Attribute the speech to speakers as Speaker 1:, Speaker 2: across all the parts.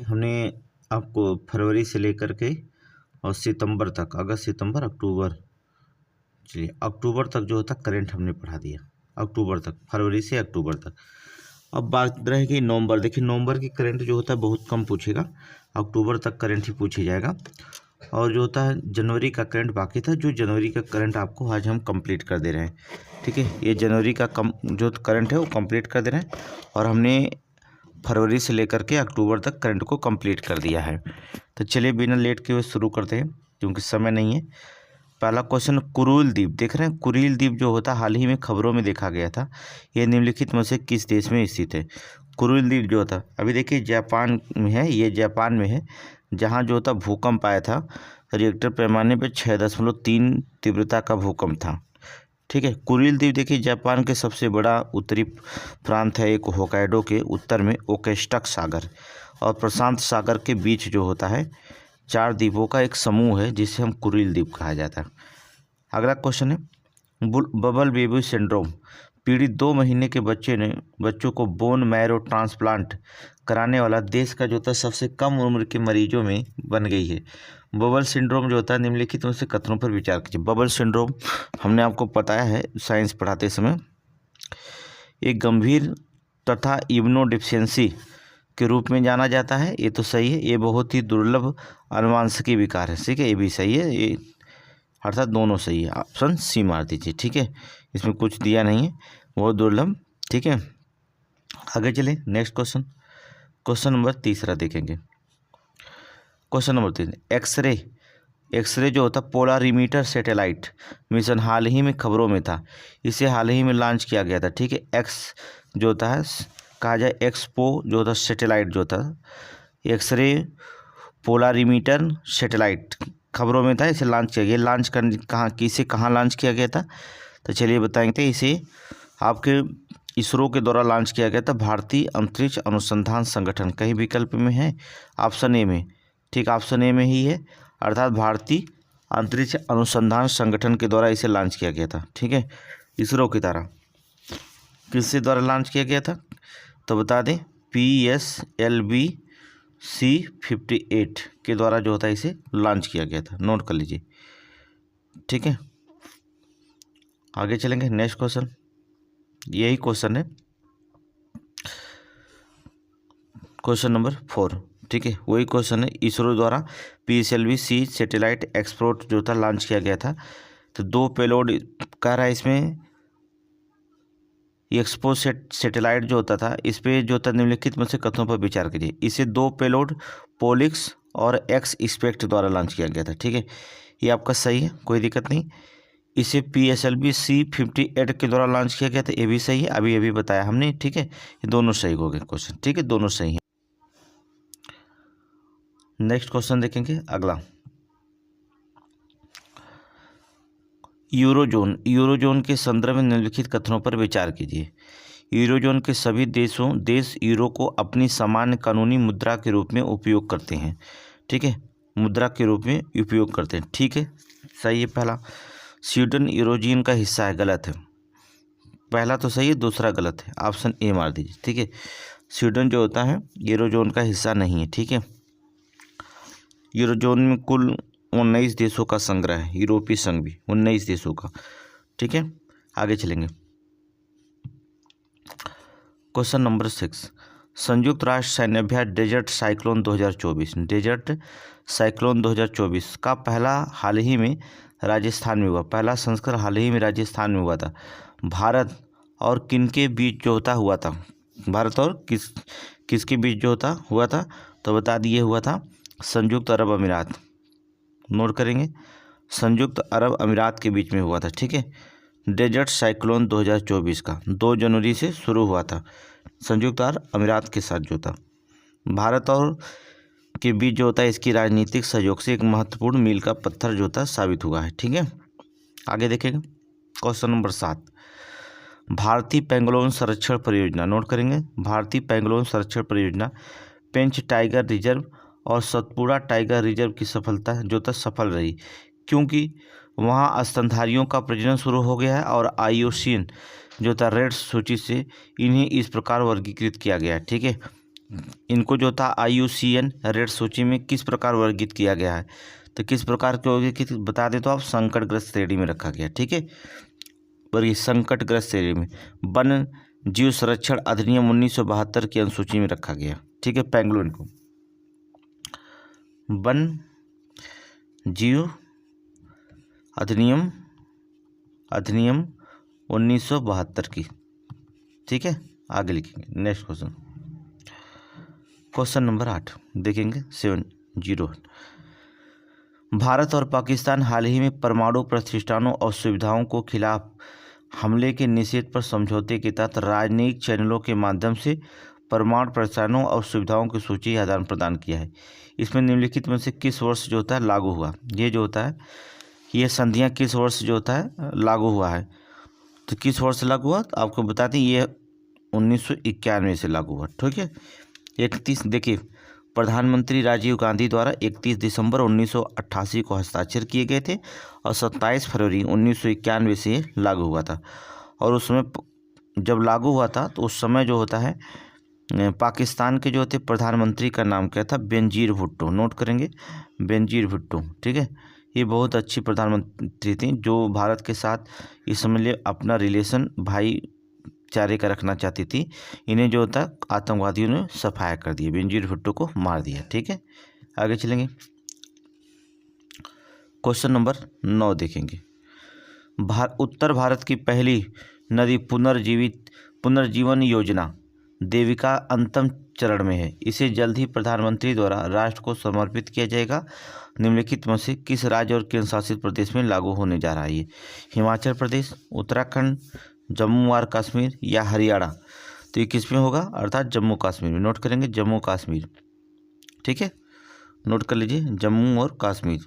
Speaker 1: हमने आपको फरवरी से लेकर के और सितंबर तक, अगस्त सितंबर अक्टूबर, चलिए अक्टूबर तक जो होता करंट हमने पढ़ा दिया। अक्टूबर तक, फरवरी से अक्टूबर तक। अब बात रहेगी नवंबर। देखिए नवंबर की करंट जो होता है बहुत कम पूछेगा, अक्टूबर तक करंट ही पूछी जाएगा। और जो होता है जनवरी का करंट बाकी था, जो जनवरी का करंट आपको आज हम कंप्लीट कर दे रहे हैं। ठीक है, ये जनवरी का जो करंट है वो कंप्लीट कर दे रहे हैं, और हमने फरवरी से लेकर के अक्टूबर तक करंट को कंप्लीट कर दिया है। तो चलिए बिना लेट के हुए शुरू करते हैं, क्योंकि समय नहीं है। पहला क्वेश्चन, कुरील द्वीप देख रहे हैं। कुरील द्वीप जो होता हाल ही में खबरों में देखा गया था, ये निम्नलिखित में से किस देश में स्थित है? कुरील द्वीप जो होता अभी देखिए जापान में है, ये जापान में है, जहाँ जो होता भूकंप आया था रिएक्टर पैमाने पर 6.3 तीव्रता का भूकंप था। ठीक है, कुरील द्वीप देखिए जापान के सबसे बड़ा उत्तरी प्रांत है, एक होकाइडो के उत्तर में ओखोत्सुक सागर और प्रशांत सागर के बीच जो होता है 4 द्वीपों का एक समूह है, जिसे हम कुरील द्वीप कहा जाता है। अगला क्वेश्चन है, बबल बेबी सिंड्रोम पीड़ित 2 महीने के बच्चों को बोन मैरो ट्रांसप्लांट कराने वाला देश का जो होता है सबसे कम उम्र के मरीजों में बन गई है। बबल सिंड्रोम जो होता है निम्नलिखित में से कथनों पर विचार कीजिए। बबल सिंड्रोम हमने आपको बताया है साइंस पढ़ाते समय, एक गंभीर तथा इम्यूनोडेफिशिएंसी के रूप में जाना जाता है। ये तो सही है, ये बहुत ही दुर्लभ अनुवांशिकी विकार है। ठीक है, ये भी सही है, ये अर्थात दोनों सही है। ऑप्शन सी मार दीजिए। ठीक है, इसमें कुछ दिया नहीं है, बहुत दुर्लभ। ठीक है, आगे चले नेक्स्ट क्वेश्चन। क्वेश्चन नंबर 3 देखेंगे। क्वेश्चन नंबर 3, एक्सरे जो होता पोलरीमीटर सैटेलाइट मिशन हाल ही में खबरों में था, इसे हाल ही में लॉन्च किया गया था। ठीक है, जो होता है कहा जाए एक्सपो जो होता सैटेलाइट जो होता एक्सरे पोलरीमीटर सैटेलाइट खबरों में था, इसे लॉन्च किया गया। लॉन्च कहाँ लॉन्च किया गया था? तो चलिए बताएंगे। इसे आपके इसरो के द्वारा लॉन्च किया गया था, भारतीय अंतरिक्ष अनुसंधान संगठन। कहीं विकल्प में है? ऑप्शन ए में। ठीक, ऑप्शन ए में ही है, अर्थात भारतीय अंतरिक्ष अनुसंधान संगठन के द्वारा इसे लॉन्च किया गया था। ठीक है, इसरो की तरह किसके द्वारा लॉन्च किया गया था? तो बता दें PSLV-C58 के द्वारा जो होता है इसे लॉन्च किया गया था, नोट कर लीजिए। ठीक है, आगे चलेंगे नेक्स्ट क्वेश्चन, यही क्वेश्चन है, क्वेश्चन नंबर 4। ठीक है, वही क्वेश्चन है, इसरो द्वारा PSLV-C सैटेलाइट एक्सपोर्ट जो था लॉन्च किया गया था। तो 2 पेलोड कह रहा है इसमें, एक्सपो सैटेलाइट जो होता था इस पे जो था निम्नलिखित में से कथनों पर विचार कीजिए। इसे 2 पेलोड पोलिक्स और एक्स स्पेक्ट द्वारा लॉन्च किया गया था। ठीक है, ये आपका सही है, कोई दिक्कत नहीं। इसे PSLV-C58 के द्वारा लॉन्च किया गया था, ये भी सही है, अभी बताया हमने। ठीक है, ये दोनों सही हो गए क्वेश्चन। ठीक है, दोनों सही है। नेक्स्ट क्वेश्चन देखेंगे अगला, यूरोजोन के संदर्भ में निम्नलिखित कथनों पर विचार कीजिए। यूरोजोन के सभी देश यूरो को अपनी सामान्य कानूनी मुद्रा के रूप में उपयोग करते हैं। ठीक है, मुद्रा के रूप में उपयोग करते हैं। ठीक है, सही है पहला। स्वीडन यूरोजोन का हिस्सा है, गलत है। पहला तो सही है, दूसरा गलत है, ऑप्शन ए मार दीजिए। ठीक है, स्वीडन जो होता है यूरोजोन का हिस्सा नहीं है। ठीक है, यूरोजोन में कुल 19 देशों का संग्रह है, यूरोपीय संघ भी 19 देशों का। ठीक है, आगे चलेंगे। क्वेश्चन नंबर 6, संयुक्त राष्ट्र सैन्याभ्यास डेजर्ट साइक्लोन 2024 का पहला हाल ही में राजस्थान में हुआ, पहला संस्करण हाल ही में राजस्थान में हुआ था। भारत और किनके बीच जो होता हुआ था? भारत और किसके बीच जो होता हुआ था? तो बता दिए, हुआ था संयुक्त अरब अमीरात। नोट करेंगे, संयुक्त अरब अमीरात के बीच में हुआ था। ठीक है, डेजर्ट साइक्लोन 2024 का 2 जनवरी से शुरू हुआ था, संयुक्त अरब अमीरात के साथ जो था। भारत और के बीच जो होता है इसकी राजनीतिक सहयोग से एक महत्वपूर्ण मील का पत्थर जो होता साबित हुआ है। ठीक है, आगे देखेंगे। क्वेश्चन नंबर 7, भारतीय पेंगोलिन संरक्षण परियोजना। नोट करेंगे, भारतीय पेंगोलिन संरक्षण परियोजना पेंच टाइगर रिजर्व और सतपुड़ा टाइगर रिजर्व की सफलता जो था सफल रही, क्योंकि वहाँ स्तनधारियों का प्रजनन शुरू हो गया है और IUCN जो था रेड सूची से इन्हें इस प्रकार वर्गीकृत किया गया है। ठीक है, इनको जो था IUCN रेड सूची में किस प्रकार वर्गीकृत किया गया है, तो किस प्रकार के वर्गीकृत बता दे तो आप संकटग्रस्त श्रेणी में रखा गया। ठीक है, पर ये संकटग्रस्त श्रेणी में वन जीव संरक्षण अधिनियम 1972 की अनुसूची में रखा गया। ठीक है, पेंगुइन को वन जीव अधिनियम 1972 की। ठीक है, आगे लिखेंगे नेक्स्ट क्वेश्चन। क्वेश्चन नंबर 8 देखेंगे 708। भारत और पाकिस्तान हाल ही में परमाणु प्रतिष्ठानों और सुविधाओं को खिलाफ हमले के निषेध पर समझौते के तहत राजनयिक चैनलों के माध्यम से परमाणु प्रतिष्ठानों और सुविधाओं की सूची आदान प्रदान किया है। इसमें निम्नलिखित में से किस वर्ष जो होता है लागू हुआ, ये जो होता है ये संधियां किस वर्ष जो होता है लागू हुआ है, तो किस वर्ष लागू हुआ तो आपको बता दें ये 1991 से लागू हुआ। ठीक है, 31 देखिए प्रधानमंत्री राजीव गांधी द्वारा 31 दिसंबर 1988 को हस्ताक्षर किए गए थे और 27 फरवरी 1991 से लागू हुआ था। और उसमें जब लागू हुआ था तो उस समय जो होता है पाकिस्तान के जो थे प्रधानमंत्री का नाम क्या था, बेनजीर भुट्टो। नोट करेंगे बेनजीर भुट्टो। ठीक है, ये बहुत अच्छी प्रधानमंत्री थी जो भारत के साथ इस समय अपना रिलेशन भाईचारे का रखना चाहती थी। इन्हें जो होता आतंकवादियों ने सफाया कर दिया, बेनजीर भुट्टो को मार दिया। ठीक है, आगे चलेंगे क्वेश्चन नंबर 9 देखेंगे। उत्तर भारत की पहली नदी पुनर्जीवन योजना देविका अंतिम चरण में है। इसे जल्द ही प्रधानमंत्री द्वारा राष्ट्र को समर्पित किया जाएगा। निम्नलिखित में से किस राज्य और केंद्र शासित प्रदेश में लागू होने जा रहा है ये, हिमाचल प्रदेश, उत्तराखंड, जम्मू और कश्मीर या हरियाणा, तो ये किस में होगा अर्थात जम्मू कश्मीर में। नोट करेंगे जम्मू कश्मीर। ठीक है, नोट कर लीजिए जम्मू और कश्मीर।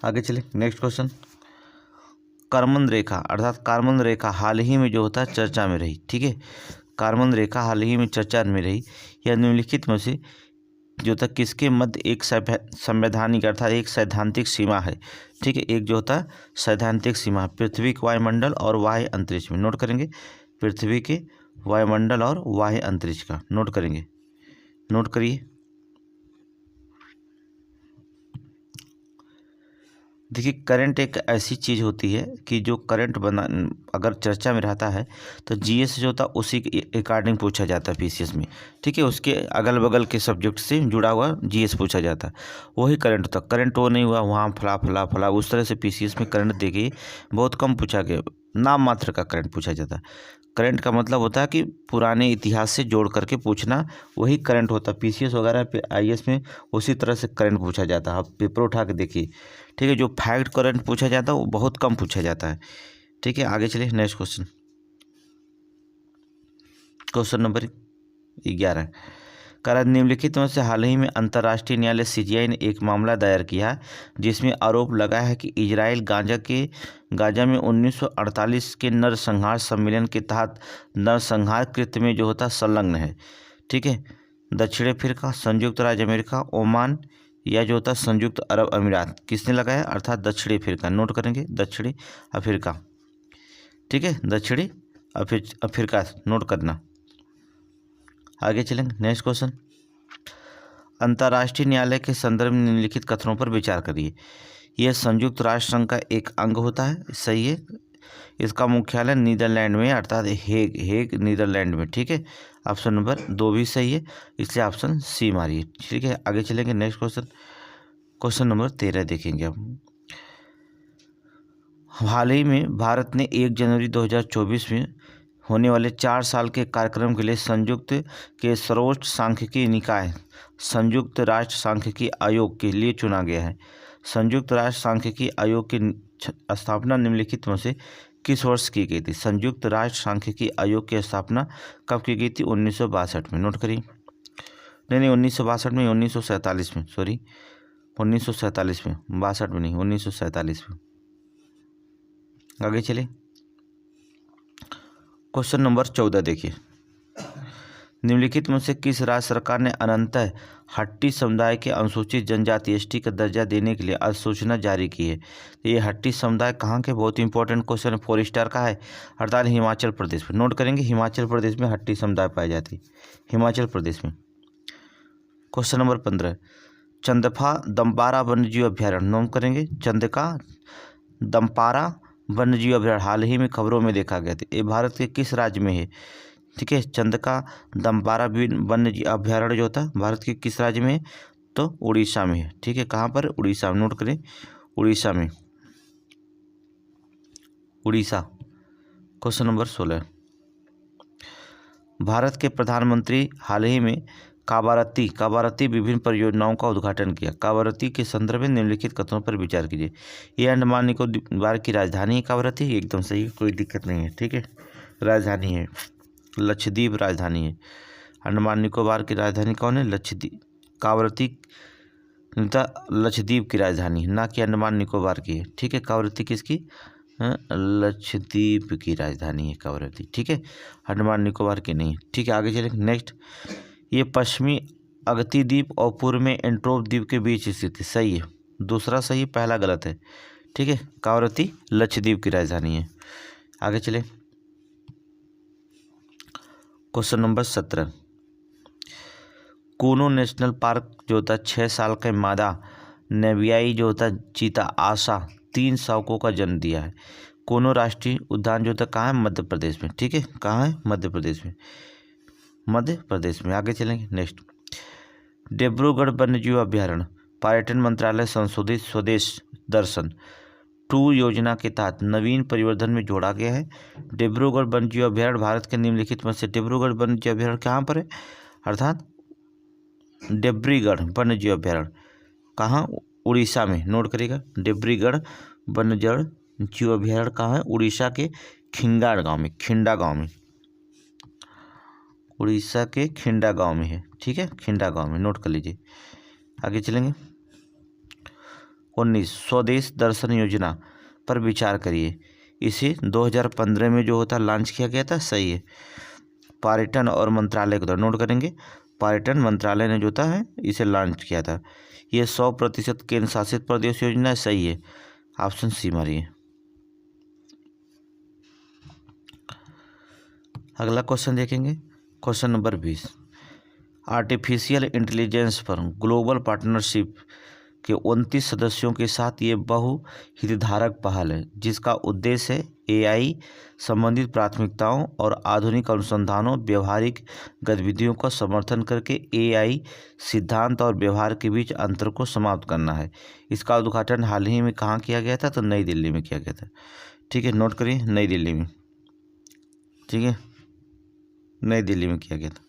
Speaker 1: आगे चले नेक्स्ट क्वेश्चन। कार्बन रेखा अर्थात कार्बन रेखा हाल ही में जो होता है चर्चा में रही। ठीक है, कार्बन रेखा हाल ही में चर्चा में रही। यह निम्नलिखित में से जो था किसके मध्य एक संवैधानिक अर्थात एक सैद्धांतिक सीमा है। ठीक है, एक जो होता है सैद्धांतिक सीमा पृथ्वी के वायुमंडल और बाह्य अंतरिक्ष में। नोट करेंगे पृथ्वी के वायुमंडल और बाह्य अंतरिक्ष का नोट करेंगे, नोट करिए। देखिए करंट एक ऐसी चीज़ होती है कि जो करंट अगर चर्चा में रहता है तो जीएस जो होता है उसी के अकॉर्डिंग पूछा जाता है पीसीएस में। ठीक है, उसके अगल बगल के सब्जेक्ट से जुड़ा हुआ जीएस पूछा जाता है, वही करंट होता। करंट वो नहीं हुआ वहाँ फला फला फला उस तरह से पीसीएस में करंट देखिए बहुत कम पूछा गया, नाम मात्र का करंट पूछा जाता है। करंट का मतलब होता है कि पुराने इतिहास से जोड़ करके पूछना, वही करंट होता है। पीसीएस वगैरह आईएएस में उसी तरह से करंट पूछा जाता है। आप पेपर उठा के देखिए। ठीक है, जो फैक्ट करंट पूछा जाता है वो बहुत कम पूछा जाता है। ठीक है, आगे चलिए नेक्स्ट क्वेश्चन। क्वेश्चन नंबर 11 कारण निम्नलिखित में से हाल ही में अंतर्राष्ट्रीय न्यायालय सीजीआई ने एक मामला दायर किया जिसमें आरोप लगा है कि इजराइल गाजा में 1948 के नरसंहार सम्मेलन के तहत नरसंहार कृत्य में जो होता संलग्न है। ठीक है, दक्षिण अफ्रीका, संयुक्त राज्य अमेरिका, ओमान या जो होता संयुक्त अरब अमीरात, किसने लगाया अर्थात दक्षिणी अफ्रीका। नोट करेंगे दक्षिणी अफ्रीका। ठीक है, दक्षिणी अफ्रीका नोट करना। आगे चलेंगे नेक्स्ट क्वेश्चन। अंतर्राष्ट्रीय न्यायालय के संदर्भ में निम्नलिखित कथनों पर विचार करिए। यह संयुक्त राष्ट्र संघ का एक अंग होता है, सही है। इसका मुख्यालय नीदरलैंड में अर्थात हेग नीदरलैंड में। ठीक है, ऑप्शन नंबर 2 भी सही है, इसलिए ऑप्शन सी मारिए। ठीक है, आगे चलेंगे नेक्स्ट क्वेश्चन। क्वेश्चन नंबर 13 देखेंगे अब। हाल ही में भारत ने 1 जनवरी 2024 में होने वाले 4 साल के कार्यक्रम के लिए संयुक्त के सर्वोच्च सांख्यिकी निकाय संयुक्त राष्ट्र सांख्यिकी आयोग के लिए चुना गया है। संयुक्त राष्ट्र सांख्यिकी आयोग की स्थापना निम्नलिखित में से किस वर्ष की गई थी। संयुक्त राष्ट्र सांख्यिकी आयोग की स्थापना कब की गई थी 1962 में। नोट करिए, नहीं 1962 में, 1947 में, सॉरी 1947 में, 62 में नहीं 1947 में। आगे चले क्वेश्चन नंबर 14 देखिए।
Speaker 2: निम्नलिखित में से किस राज्य सरकार ने अनंतः हट्टी समुदाय के अनुसूचित जनजाति एसटी का दर्जा देने के लिए अधिसूचना जारी की है? तो ये हट्टी समुदाय कहाँ के, बहुत इंपॉर्टेंट क्वेश्चन है, 4 स्टार का है, अर्थात हिमाचल प्रदेश में। नोट करेंगे, हिमाचल प्रदेश में हट्टी समुदाय पाई जाती है, हिमाचल प्रदेश में। क्वेश्चन नंबर 15, चंदफा दमपारा वन्यजीव अभ्यारण्य। नोट करेंगे, चंदका दमपारा वन्यजीव अभ्यारण्य हाल ही में खबरों में देखा गया था। ये भारत के किस राज्य में है? ठीक है, चंदका दमपारा वन्य अभ्यारण्य जो होता है भारत के किस राज्य में है? तो उड़ीसा में है। ठीक है, कहाँ पर? उड़ीसा में। नोट करें, उड़ीसा में, उड़ीसा। क्वेश्चन नंबर 16, भारत के प्रधानमंत्री हाल ही में कावारत्ती विभिन्न परियोजनाओं का उद्घाटन किया। कावारत्ती के संदर्भ में निम्नलिखित कथनों पर विचार कीजिए। ये अंडमान निकोबार की राजधानी है कावारत्ती, एकदम सही, कोई दिक्कत नहीं है। ठीक है, राजधानी है, लक्षद्वीप राजधानी है। अंडमान निकोबार की राजधानी कौन है? लक्षद्वीप। कावारत्ती लक्षद्वीप की राजधानी है, ना कि अंडमान निकोबार की है। ठीक है, कावारत्ती किसकी? लक्षद्वीप की राजधानी है कावारत्ती। ठीक है, अंडमान निकोबार की नहीं है। ठीक है, आगे चलें। नेक्स्ट, ये पश्चिमी अगती द्वीप और पूर्व में एंट्रोप द्वीप के बीच स्थित है। सही है, दूसरा सही, पहला गलत है। ठीक है, कावारत्ती लक्षद्वीप की राजधानी है। आगे चलें। Question number 17, Kuno national park जो होता है 6 साल का मादा नेबियाई जो होता है चीता आशा 3 शावकों का जन्म दिया है। कूनो राष्ट्रीय उद्यान जो होता है कहाँ है? मध्य प्रदेश में। ठीक है, कहाँ है? मध्य प्रदेश में, मध्य प्रदेश में। आगे चलेंगे। नेक्स्ट, डिब्रूगढ़ वन्यजीव अभ्यारण्य पर्यटन मंत्रालय संशोधित स्वदेश दर्शन 2 योजना के तहत नवीन परिवर्धन में जोड़ा गया है। डिब्रूगढ़ वन्यजीव अभ्यारण्य भारत के निम्नलिखित में से डिब्रूगढ़ वन्यजीव अभ्यारण्य कहाँ पर है? अर्थात डिब्रूगढ़ वन्यजीव अभ्यारण्य कहाँ? उड़ीसा में। नोट करिएगा, डिब्रूगढ़ वन्यजीव अभ्यारण्य कहाँ है? उड़ीसा के खिंडा गांव में, खिंडा गांव में, उड़ीसा के खिंडा गांव में है। ठीक है, खिंडा गांव में, नोट कर लीजिए। आगे चलेंगे। 19, स्वदेश दर्शन योजना पर विचार करिए। इसे 2015 में जो होता लॉन्च किया गया था। सही है, पर्यटन और मंत्रालय के द्वारा। नोट करेंगे, पर्यटन मंत्रालय ने जो था है इसे लॉन्च किया था। ये 100% केंद्र शासित प्रदेश योजना है। सही है, ऑप्शन सी मारिए। अगला क्वेश्चन देखेंगे, क्वेश्चन नंबर 20, आर्टिफिशियल इंटेलिजेंस पर ग्लोबल पार्टनरशिप के 29 सदस्यों के साथ ये बहुहितधारक पहल है, जिसका उद्देश्य है एआई संबंधित प्राथमिकताओं और आधुनिक अनुसंधानों व्यवहारिक गतिविधियों का समर्थन करके एआई सिद्धांत और व्यवहार के बीच अंतर को समाप्त करना है। इसका उद्घाटन हाल ही में कहाँ किया गया था? तो नई दिल्ली में किया गया था। ठीक है, नोट करिए, नई दिल्ली में। ठीक है, नई दिल्ली में किया गया था।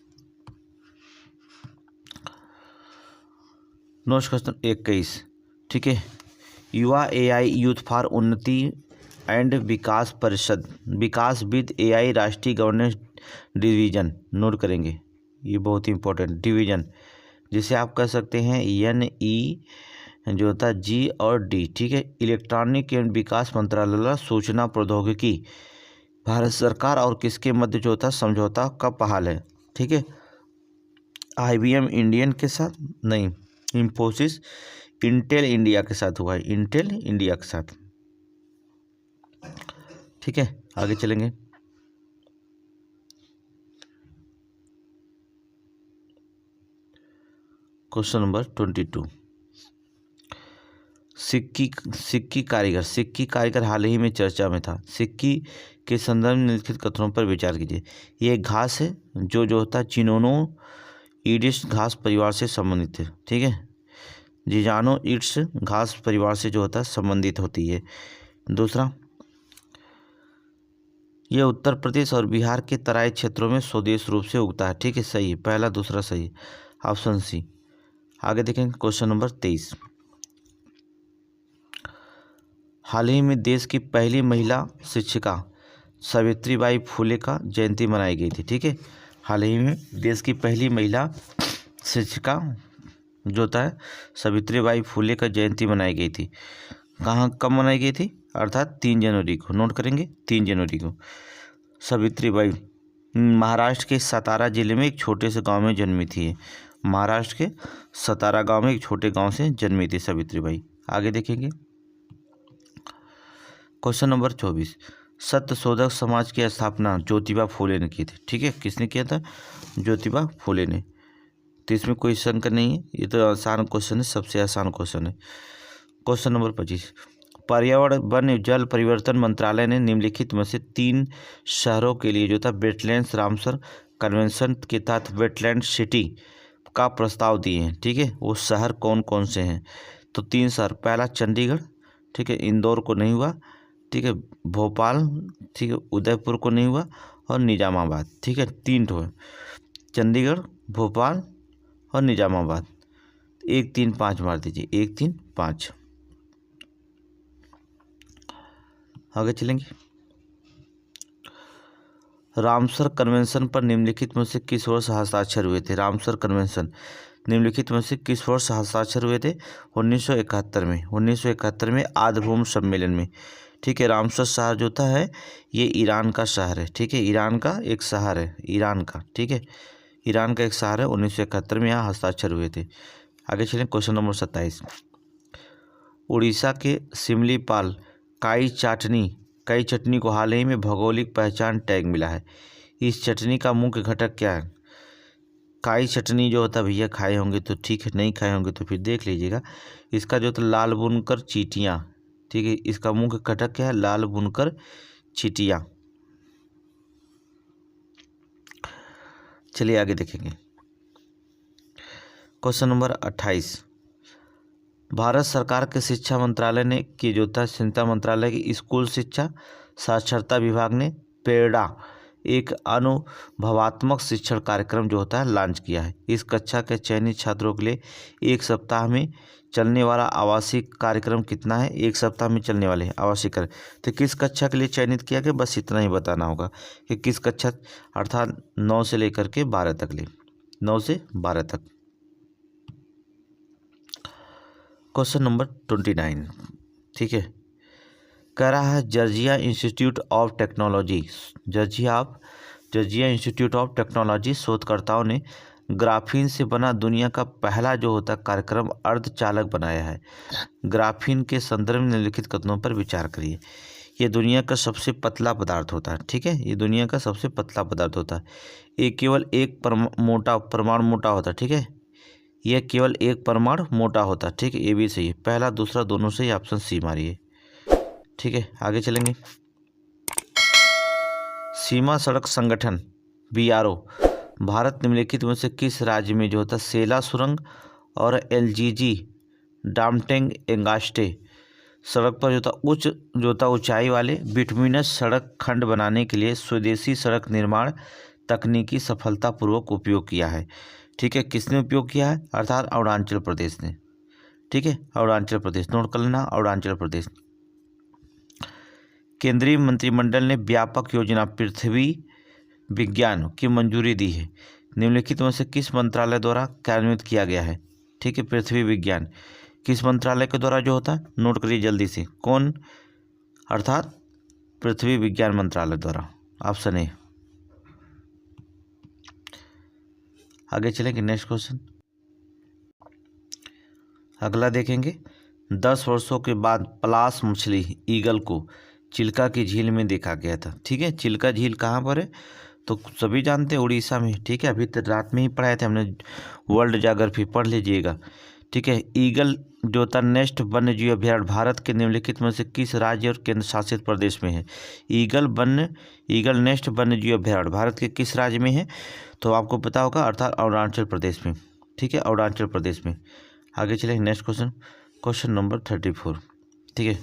Speaker 2: Next question 21। ठीक है, युवा एआई यूथ फॉर उन्नति एंड विकास परिषद विकासविद एआई राष्ट्रीय गवर्नेंस डिवीजन। नोट करेंगे, ये बहुत ही इंपॉर्टेंट डिवीजन, जिसे आप कह सकते हैं NE जो होता है G और D। ठीक है, इलेक्ट्रॉनिक एवं विकास मंत्रालय सूचना प्रौद्योगिकी भारत सरकार और किसके मध्य जो होता है समझौता का पहल है? ठीक है, IBM इंडियन के साथ नहीं, इंफोसिस इंटेल इंडिया के साथ हुआ है, इंटेल इंडिया के साथ। ठीक है, आगे चलेंगे। क्वेश्चन नंबर 22, सिक्की कारीगर हाल ही में चर्चा में था। सिक्की के संदर्भ में निम्नलिखित कथनों पर विचार कीजिए। ये एक घास है जो होता है चिनोनो ईडिस घास परिवार से संबंधित है। ठीक है, जिजानो ईड्स घास परिवार से जो होता है संबंधित होती है। दूसरा, यह उत्तर प्रदेश और बिहार के तराई क्षेत्रों में स्वदेश रूप से उगता है। ठीक है, सही है, पहला दूसरा सही, ऑप्शन सी। आगे देखेंगे क्वेश्चन नंबर 23। हाल ही में देश की पहली महिला शिक्षिका सावित्रीबाई फुले का जयंती मनाई गई थी। ठीक है, हाल ही में देश की पहली महिला शिक्षिका जो होता है सावित्रीबाई फुले का जयंती मनाई गई थी। कहाँ कब मनाई गई थी? अर्थात 3 जनवरी को। नोट करेंगे, 3 जनवरी को सावित्रीबाई महाराष्ट्र के सतारा जिले में एक छोटे से गांव में जन्मी थी ये। महाराष्ट्र के सतारा गांव में एक छोटे गांव से जन्मी थी सावित्रीबाई। आगे देखेंगे क्वेश्चन नंबर 24, सत्यशोधक समाज की स्थापना ज्योतिबा फुले ने की थी। ठीक है, किसने किया था? ज्योतिबा फुले ने। तो इसमें कोई शंक नहीं है, ये तो आसान क्वेश्चन है, सबसे आसान क्वेश्चन है। क्वेश्चन नंबर 25, पर्यावरण वन जल परिवर्तन मंत्रालय ने निम्नलिखित में से 3 शहरों के लिए जो था वेटलैंड्स रामसर कन्वेंशन के तहत वेटलैंड सिटी का प्रस्ताव दिए हैं। ठीक है, वो शहर कौन कौन से हैं? तो 3 शहर, पहला चंडीगढ़, ठीक है, इंदौर को नहीं हुआ, ठीक है, भोपाल, ठीक है, उदयपुर को नहीं हुआ, और निजामाबाद। ठीक है, 3 ठो है, चंडीगढ़, भोपाल और निजामाबाद। 1 3 5 मार दीजिए, 1 3 5। आगे चलेंगे, रामसर कन्वेंशन पर निम्नलिखित में से किस वर्ष हस्ताक्षर हुए थे? रामसर कन्वेंशन निम्नलिखित में से किस वर्ष हस्ताक्षर हुए थे? 1971 में। 1971 में आधभूमि सम्मेलन में। ठीक है, रामसर शहर जो था है ये ईरान का शहर है। ठीक है, ईरान का एक शहर है, ईरान का। ठीक है, ईरान का एक शहर है। 1971 में यहाँ हस्ताक्षर हुए थे। आगे चलें, क्वेश्चन नंबर 27, उड़ीसा के सिमलीपाल काई चटनी को हाल ही में भौगोलिक पहचान टैग मिला है। इस चटनी का मुख्य घटक क्या है? काई चटनी जो होता है भैया, खाए होंगे तो ठीक है, नहीं खाए होंगे तो फिर देख लीजिएगा। इसका जो था लाल बुनकर चींटियाँ। ठीक है, इसका मुख्य घटक क्या है? लाल बुनकर चींटियाँ। चलिए आगे देखेंगे, क्वेश्चन नंबर 28, भारत सरकार के शिक्षा मंत्रालय ने की जो था शिक्षा मंत्रालय की स्कूल शिक्षा साक्षरता विभाग ने पेड़ा एक अनुभवात्मक शिक्षण कार्यक्रम जो होता है लॉन्च किया है। इस कक्षा के चयनित छात्रों के लिए 1 सप्ताह में चलने वाला आवासीय कार्यक्रम कितना है? 1 सप्ताह में चलने वाले आवासीय कार्यक्रम। तो किस कक्षा के लिए चयनित किया गया, बस इतना ही बताना होगा कि किस कक्षा, अर्थात 9 से लेकर के 12 तक ले, 9 से 12 तक। क्वेश्चन नंबर 29, ठीक है, कह रहा है Georgia institute of technology, Georgia institute of technology शोधकर्ताओं ने ग्राफीन से बना दुनिया का पहला जो होता कार्यक्रम अर्धचालक बनाया है। ग्राफीन के संदर्भ में निम्नलिखित कथनों पर विचार करिए। ये दुनिया का सबसे पतला पदार्थ होता है। ठीक है, ये दुनिया का सबसे पतला पदार्थ होता है। ये केवल एक परमाणु मोटा होता है। ठीक है, यह केवल एक परमाणु मोटा होता है। ठीक है, ये भी सही है, पहला दूसरा दोनों सही, ऑप्शन सी मारिए। ठीक है, आगे चलेंगे, सीमा सड़क संगठन BRO भारत निम्नलिखित में से किस राज्य में जो होता सेला सुरंग और LGG डामटेंग एंगास्टे सड़क पर जो था ऊंचाई वाले बिटुमिनस सड़क खंड बनाने के लिए स्वदेशी सड़क निर्माण तकनीकी सफलतापूर्वक उपयोग किया है। ठीक है, किसने उपयोग किया है? अर्थात अरुणाचल प्रदेश ने। ठीक है, अरुणाचल प्रदेश, नोट कर लेना, अरुणाचल प्रदेश। केंद्रीय मंत्रिमंडल ने व्यापक योजना पृथ्वी विज्ञान की मंजूरी दी है। निम्नलिखित में से किस मंत्रालय द्वारा कार्यान्वित किया गया है? ठीक है, पृथ्वी विज्ञान किस मंत्रालय के द्वारा जो होता है, नोट करिए जल्दी से, कौन? अर्थात पृथ्वी विज्ञान मंत्रालय द्वारा, ऑप्शन ए। आगे चलेंगे, नेक्स्ट क्वेश्चन, अगला देखेंगे। 10 वर्षों के बाद पलाश मछली ईगल को चिल्का की झील में देखा गया था। ठीक है, चिल्का झील कहाँ पर है? तो सभी जानते हैं, उड़ीसा में। ठीक है, अभी तक रात में ही पढ़ाए थे हमने, वर्ल्ड ज्योग्राफी पढ़ लीजिएगा। ठीक है, ईगल जो था नेस्ट वन्यजीव अभयारण्य भारत के निम्नलिखित में से किस राज्य और केंद्र शासित प्रदेश में है? ईगल नेस्ट वन्यजीव अभयारण्य भारत के किस राज्य में है? तो आपको पता होगा, अर्थात अरुणाचल प्रदेश में। ठीक है, अरुणाचल प्रदेश में। आगे चलेंगे, नेक्स्ट क्वेश्चन, क्वेश्चन नंबर 34। ठीक है,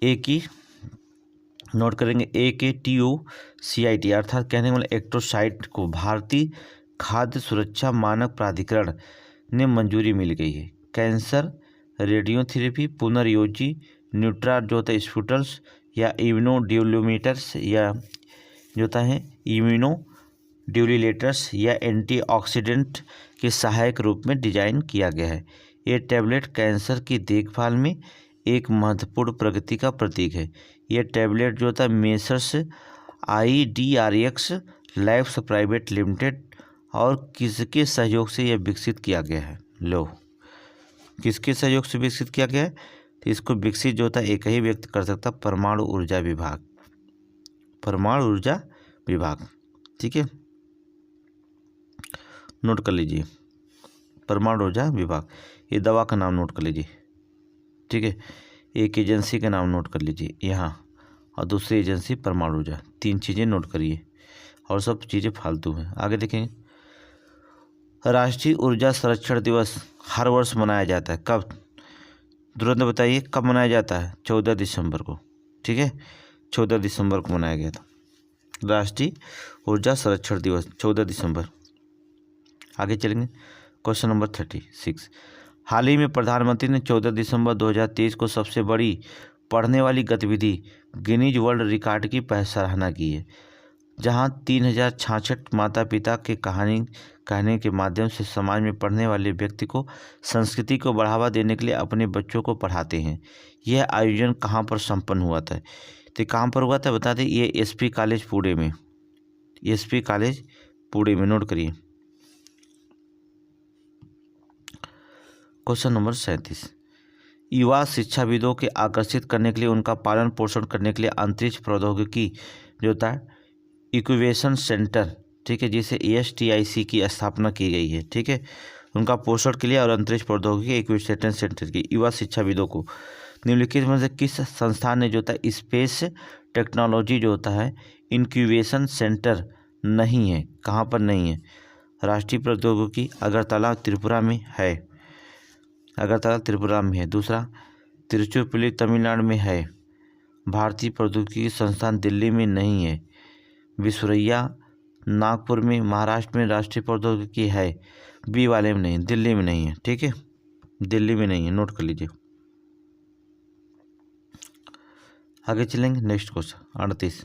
Speaker 2: ए की नोट करेंगे, AKTO-CIT अर्थात कहने वाले एक्टोसाइट को भारतीय खाद्य सुरक्षा मानक प्राधिकरण ने मंजूरी मिल गई है। कैंसर, रेडियोथेरेपी, पुनर्योजी, न्यूट्राजोस्पिटल्स या इम्यूनोड्यूलेटर्स या जो होता है इम्यूनोड्यूलेटर्स या एंटीऑक्सीडेंट के सहायक रूप में डिजाइन किया गया है। ये टैबलेट कैंसर की देखभाल में एक महत्वपूर्ण प्रगति का प्रतीक है। यह टैबलेट जो था messrs IDRX labs private limited और किसके सहयोग से यह विकसित किया गया है? लो, किसके सहयोग से विकसित किया गया है? तो इसको विकसित जो होता है एक ही व्यक्ति कर सकता, परमाणु ऊर्जा विभाग, परमाणु ऊर्जा विभाग। ठीक है, नोट कर लीजिए, परमाणु ऊर्जा विभाग। ये दवा का नाम नोट कर लीजिए। ठीक है, एक एजेंसी का नाम नोट कर लीजिए यहाँ, और दूसरी एजेंसी परमाणु ऊर्जा। 3 चीज़ें नोट करिए, और सब चीज़ें फालतू हैं। आगे देखेंगे, राष्ट्रीय ऊर्जा संरक्षण दिवस हर वर्ष मनाया जाता है कब? तुरंत बताइए कब मनाया जाता है? 14 दिसंबर को। ठीक है, 14 दिसंबर को मनाया गया था राष्ट्रीय ऊर्जा संरक्षण दिवस, 14 दिसंबर। आगे चलेंगे, क्वेश्चन नंबर 36। हाल ही में प्रधानमंत्री ने 14 दिसंबर 2023 को सबसे बड़ी पढ़ने वाली गतिविधि गिनीज वर्ल्ड रिकॉर्ड की सराहना की है, जहां 3066 माता पिता के कहानी कहने के माध्यम से समाज में पढ़ने वाले व्यक्ति को संस्कृति को बढ़ावा देने के लिए अपने बच्चों को पढ़ाते हैं। यह आयोजन कहां पर संपन्न हुआ था? तो कहां पर हुआ था बता दें, ये एसपी कॉलेज पुणे में, एसपी कॉलेज पुणे में। नोट करिए। Question number 37। युवा शिक्षाविदों के आकर्षित करने के लिए उनका पालन पोषण करने के लिए अंतरिक्ष प्रौद्योगिकी जो होता है इंक्यूबेशन सेंटर, ठीक है, जिसे ASTIC की स्थापना की गई है। ठीक है, उनका पोषण के लिए और अंतरिक्ष प्रौद्योगिकी इंक्यूबेशन सेंटर की युवा शिक्षाविदों को निम्नलिखित में से किस संस्थान ने जो होता है स्पेस टेक्नोलॉजी जो होता है इंक्यूबेशन सेंटर नहीं है? कहाँ पर नहीं है? राष्ट्रीय प्रौद्योगिकी अगरतला त्रिपुरा में है, अगरतला त्रिपुरा में है। दूसरा, तिरुचिरापल्ली तमिलनाडु में है। भारतीय प्रौद्योगिकी संस्थान दिल्ली में नहीं है। विश्वरैया नागपुर में महाराष्ट्र में राष्ट्रीय प्रौद्योगिकी है, बी वाले में नहीं, दिल्ली में नहीं है। ठीक है, दिल्ली में नहीं है, नोट कर लीजिए। आगे चलेंगे, नेक्स्ट क्वेश्चन 38।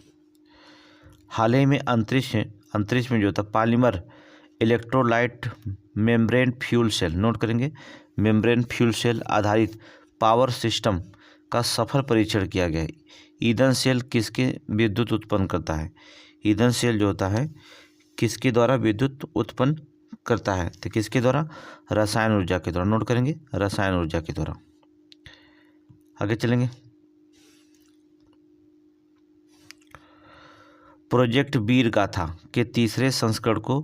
Speaker 2: हाल ही में अंतरिक्ष में जो था polymer electrolyte membrane fuel cell, note करेंगे, मेम्ब्रेन फ्यूल सेल आधारित पावर सिस्टम का सफल परीक्षण किया गया है। ईंधन सेल किसके विद्युत उत्पन्न करता है? ईंधन सेल जो होता है किसके द्वारा विद्युत उत्पन्न करता है? तो किसके द्वारा? रसायन ऊर्जा के द्वारा। नोट करेंगे, रसायन ऊर्जा के द्वारा। आगे चलेंगे, प्रोजेक्ट वीर गाथा के तीसरे संस्करण को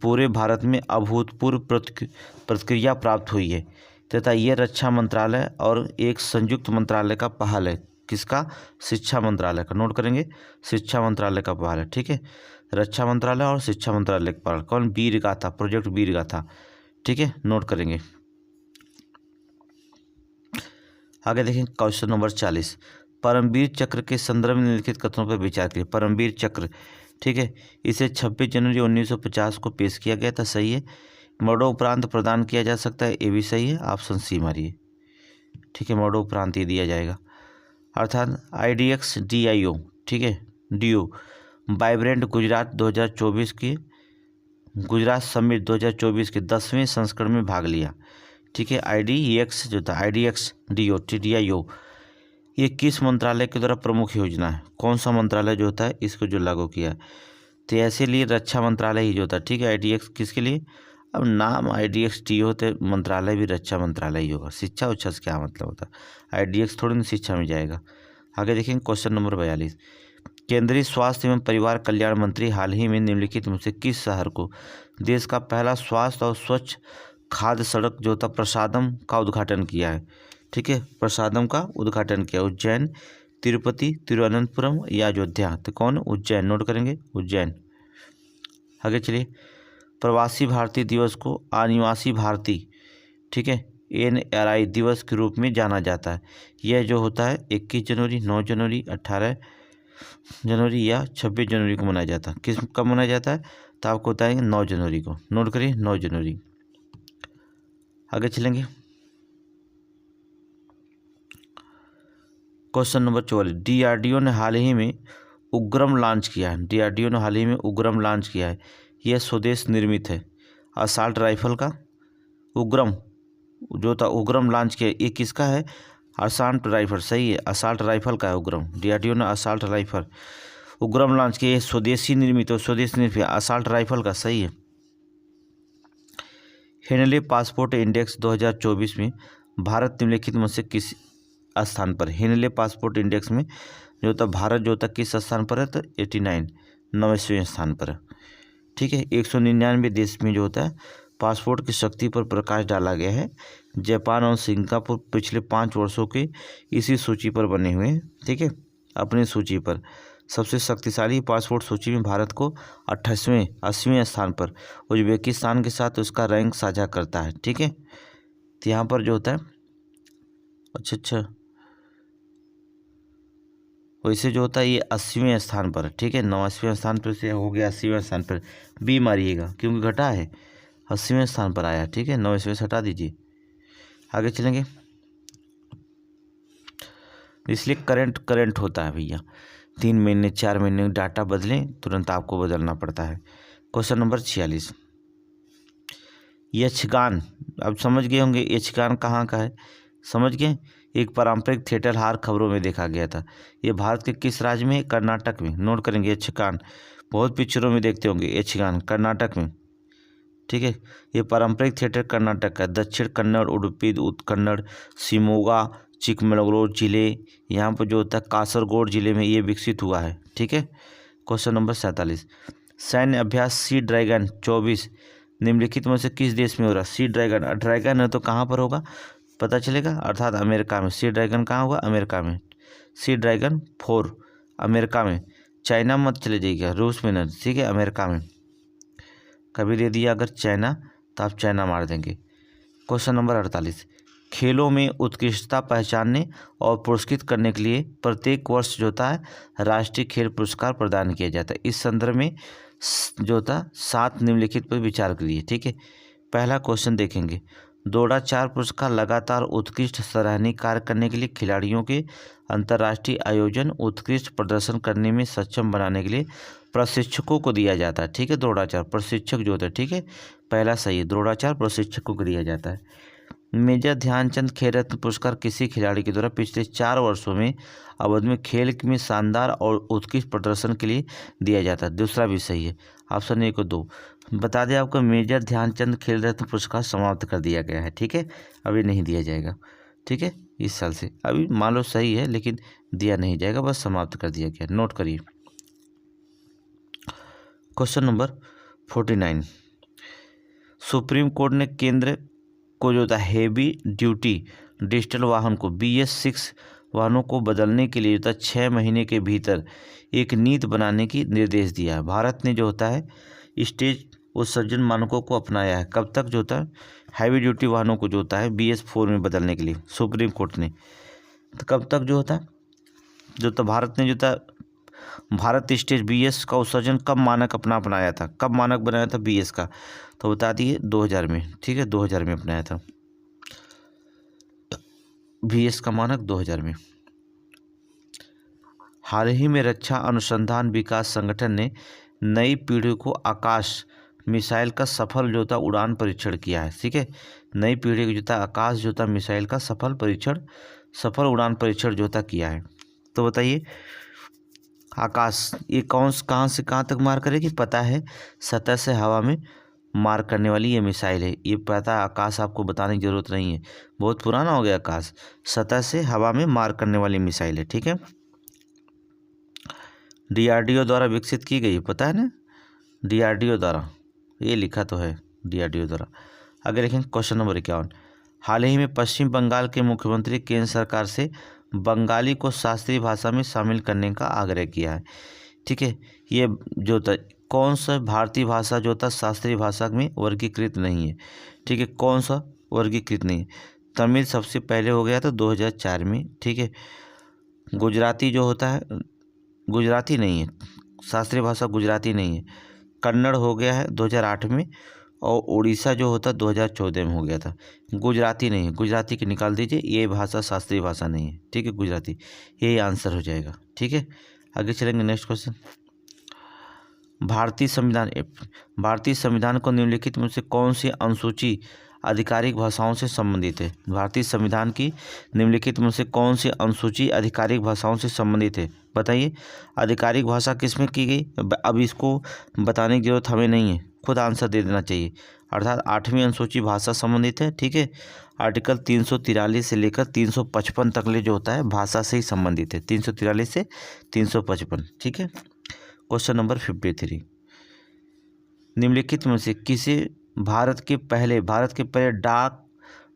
Speaker 2: पूरे भारत में अभूतपूर्व प्रतिक्रिया प्राप्त हुई है तथा ये रक्षा मंत्रालय और एक संयुक्त मंत्रालय का पहल है। किसका? शिक्षा मंत्रालय का। नोट करेंगे, शिक्षा मंत्रालय का पहल है। ठीक है, रक्षा मंत्रालय और शिक्षा मंत्रालय का पहल। कौन? वीर गाथा, प्रोजेक्ट वीर गाथा। ठीक है, नोट करेंगे। आगे देखें, क्वेश्चन नंबर 40। परमवीर चक्र के संदर्भ में निम्नलिखित कथनों पर विचार करिए। परमवीर चक्र, ठीक है, इसे 26 जनवरी 1950 को पेश किया गया था, सही है। मरणोपरांत प्रदान किया जा सकता है, ये भी सही है, ऑप्शन सी मारिए। ठीक है, मरणोपरांत ये दिया जाएगा। अर्थात IDX DIO, ठीक है, DO वाइब्रेंट गुजरात 2024 के गुजरात समिट 2024 के 10वें संस्करण में भाग लिया। ठीक है, IDX जो था IDX DIO ये किस मंत्रालय के द्वारा प्रमुख योजना है? कौन सा मंत्रालय जो होता है इसको जो लागू किया है? तो ऐसे लिए रक्षा मंत्रालय ही जो होता है। ठीक है, IDX किसके लिए? अब नाम IDX DIO होते मंत्रालय भी रक्षा मंत्रालय ही होगा। शिक्षा उच्छा से क्या मतलब होता है? IDX थोड़ी ना शिक्षा में जाएगा। आगे देखेंगे, क्वेश्चन नंबर 42। केंद्रीय स्वास्थ्य एवं परिवार कल्याण मंत्री हाल ही में निम्नलिखित में से किस शहर को देश का पहला स्वास्थ्य और स्वच्छ खाद्य सड़क जो था प्रसादम का उद्घाटन किया है? ठीक है, प्रसादम का उद्घाटन किया। उज्जैन, तिरुपति, तिरुवनंतपुरम या अयोध्या? तो कौन? उज्जैन। नोट करेंगे, उज्जैन। आगे चलिए, प्रवासी भारतीय दिवस को अनिवासी भारतीय, ठीक है, NRI दिवस के रूप में जाना जाता है। यह जो होता है 21 जनवरी, 9 जनवरी, 18 जनवरी या 26 जनवरी को मनाया जाता है। किस कब मनाया जाता है? तो आपको बताएंगे 9 जनवरी को। नोट करिए, 9 जनवरी। आगे चलेंगे, क्वेश्चन नंबर 44। DRDO ने हाल ही में उग्रम लॉन्च किया है। DRDO ने हाल ही में उग्रम लॉन्च किया है। यह स्वदेश निर्मित है। असाल्ट राइफल का उग्रम जो था उग्रम लॉन्च किया, ये किसका है? असाल्ट राइफल, सही है, असाल्ट राइफल का है उग्रम। DRDO ने असाल्ट राइफल उग्रम लॉन्च किया, स्वदेशी निर्मित और स्वदेशी निर्मित असॉल्ट राइफल का, सही है। हेनले पासपोर्ट इंडेक्स 2024 में भारत निम्नलिखित में से किस स्थान पर? हेनले पासपोर्ट इंडेक्स में जो होता भारत जो होता किस स्थान पर है? तो 89, 90वें स्थान पर है। ठीक है, 199 देश में जो होता है पासपोर्ट की शक्ति पर प्रकाश डाला गया है। जापान और सिंगापुर पिछले 5 वर्षों के इसी सूची पर बने हुए हैं। ठीक है, अपनी सूची पर सबसे शक्तिशाली पासपोर्ट सूची में भारत को 28वें 80वें स्थान पर उज्बेकिस्तान के साथ उसका रैंक साझा करता है। ठीक है, तो यहाँ पर जो होता है अच्छा वैसे जो होता है ये 80वें स्थान पर। ठीक है, 89वें स्थान पर से हो गया 80वें स्थान पर, बी मारिएगा क्योंकि घटा है, 80वें स्थान पर आया। ठीक है, 90वें से हटा दीजिए, आगे चलेंगे। इसलिए करंट होता है भैया, 3 महीने 4 महीने डाटा बदलें तुरंत आपको बदलना पड़ता है। क्वेश्चन नंबर 46, यक्षगान, अब समझ गए होंगे यक्षगान कहाँ का है, समझ गए। एक पारंपरिक थिएटर हार खबरों में देखा गया था। ये भारत के किस राज्य में? कर्नाटक में। नोट करेंगे यक्षगान, बहुत पिक्चरों में देखते होंगे यक्षगान, कर्नाटक में। ठीक है, ये पारंपरिक थिएटर कर्नाटक का, दक्षिण कन्नड़, उडुपी, उत्कन्नड़, शिमोगा, चिकमगलूर जिले, यहाँ पर जो होता है कासरगोड जिले में ये विकसित हुआ है। ठीक है, क्वेश्चन नंबर 47, सैन्य अभ्यास सी ड्रैगन 24 निम्नलिखित में से किस देश में हो रहा? सी ड्रैगन है तो कहाँ पर होगा पता चलेगा, अर्थात अमेरिका में। सी ड्रैगन कहाँ होगा? अमेरिका में। सी ड्रैगन 4 अमेरिका में, चाइना मत चले जाइएगा, रूस में न, ठीक है, अमेरिका में। कभी दे दिया अगर चाइना तो आप चाइना मार देंगे। क्वेश्चन नंबर 48, खेलों में उत्कृष्टता पहचानने और पुरस्कृत करने के लिए प्रत्येक वर्ष जो होता है राष्ट्रीय खेल पुरस्कार प्रदान किया जाता है। इस संदर्भ में जो होता है 7 निम्नलिखित पर विचार करिए। ठीक है, पहला क्वेश्चन देखेंगे, द्रोणाचार्य पुरस्कार लगातार उत्कृष्ट सराहनीय कार्य करने के लिए खिलाड़ियों के अंतर्राष्ट्रीय आयोजन उत्कृष्ट प्रदर्शन करने में सक्षम बनाने के लिए प्रशिक्षकों को दिया जाता है। ठीक है, द्रोणाचार्य प्रशिक्षक जो होता है, ठीक है, पहला सही है, द्रोणाचार्य प्रशिक्षकों को दिया जाता है। मेजर ध्यानचंद खेल रत्न पुरस्कार किसी खिलाड़ी के द्वारा पिछले 4 वर्षों में अवधि में खेल में शानदार और उत्कृष्ट प्रदर्शन के लिए दिया जाता है। दूसरा भी सही है, ऑप्शन 1 और 2। बता दें आपको मेजर ध्यानचंद खेल रत्न पुरस्कार समाप्त कर दिया गया है। ठीक है, अभी नहीं दिया जाएगा। ठीक है, इस साल से अभी मान लो सही है लेकिन दिया नहीं जाएगा, बस समाप्त कर दिया गया। नोट करिए। क्वेश्चन नंबर 49, सुप्रीम कोर्ट ने केंद्र को जो था हेवी ड्यूटी डिजिटल वाहन को BS6 वाहनों को बदलने के लिए जो था 6 महीने के भीतर एक नीति बनाने की निर्देश दिया है। भारत ने जो होता है स्टेज उत्सर्जन मानकों को अपनाया है। कब तक जो होता है हैवी ड्यूटी वाहनों को जो होता है BS4 में बदलने के लिए सुप्रीम कोर्ट ने, तो कब तक जो होता है जो तो भारत ने जो था भारत स्टेज BS का उत्सर्जन कब मानक अपनाया था? कब मानक बनाया था BS का? तो बता दिए 2000 में। ठीक है, 2000 में अपनाया था BS का मानक 2000 में। हाल ही में रक्षा अनुसंधान विकास संगठन ने नई पीढ़ी को आकाश मिसाइल का सफल जो था उड़ान परीक्षण किया है। ठीक है, नई पीढ़ी को जो था आकाश जो था मिसाइल का सफल उड़ान परीक्षण जो था किया है। तो बताइए आकाश ये कहाँ से कहाँ तक मार करेगी? पता है, सतह से हवा में मार करने वाली ये मिसाइल है, ये पता है। आकाश आपको बताने की जरूरत नहीं है, बहुत पुराना हो गया आकाश, सतह से हवा में मार करने वाली मिसाइल है। ठीक है, DRDO द्वारा विकसित की गई, पता है ना, DRDO द्वारा, ये लिखा तो है DRDO द्वारा। आगे देखें क्वेश्चन नंबर 51, हाल ही में पश्चिम बंगाल के मुख्यमंत्री केंद्र सरकार से बंगाली को शास्त्रीय भाषा में शामिल करने का आग्रह किया है। ठीक है, ये जो था कौन सा भारतीय भाषा जो था शास्त्रीय भाषा में वर्गीकृत नहीं है। ठीक है, कौन सा वर्गीकृत नहीं है? तमिल सबसे पहले हो गया था 2004 में। ठीक है, गुजराती जो होता है गुजराती नहीं है, शास्त्रीय भाषा गुजराती नहीं है। कन्नड़ हो गया है 2008 में, और उड़ीसा जो होता 2014 में हो गया था। गुजराती नहीं है, गुजराती के निकाल दीजिए, ये भाषा शास्त्रीय भाषा नहीं है। ठीक है, गुजराती, यही आंसर हो जाएगा। ठीक है, आगे चलेंगे नेक्स्ट क्वेश्चन। भारतीय संविधान को निम्नलिखित में से कौन सी अनुसूची आधिकारिक भाषाओं से संबंधित है? भारतीय संविधान की निम्नलिखित में से कौन सी अनुसूची आधिकारिक भाषाओं से संबंधित है? बताइए, आधिकारिक भाषा किसमें की गई? अब इसको बताने की जरूरत हमें नहीं है, खुद आंसर दे देना चाहिए। अर्थात 8वीं अनुसूची भाषा संबंधित है, ठीक है। आर्टिकल 343 से लेकर 355 तक ले जो होता है भाषा से ही संबंधित है, 343 से 355, ठीक है। क्वेश्चन नंबर 53, निम्नलिखित में से किसे भारत के पहले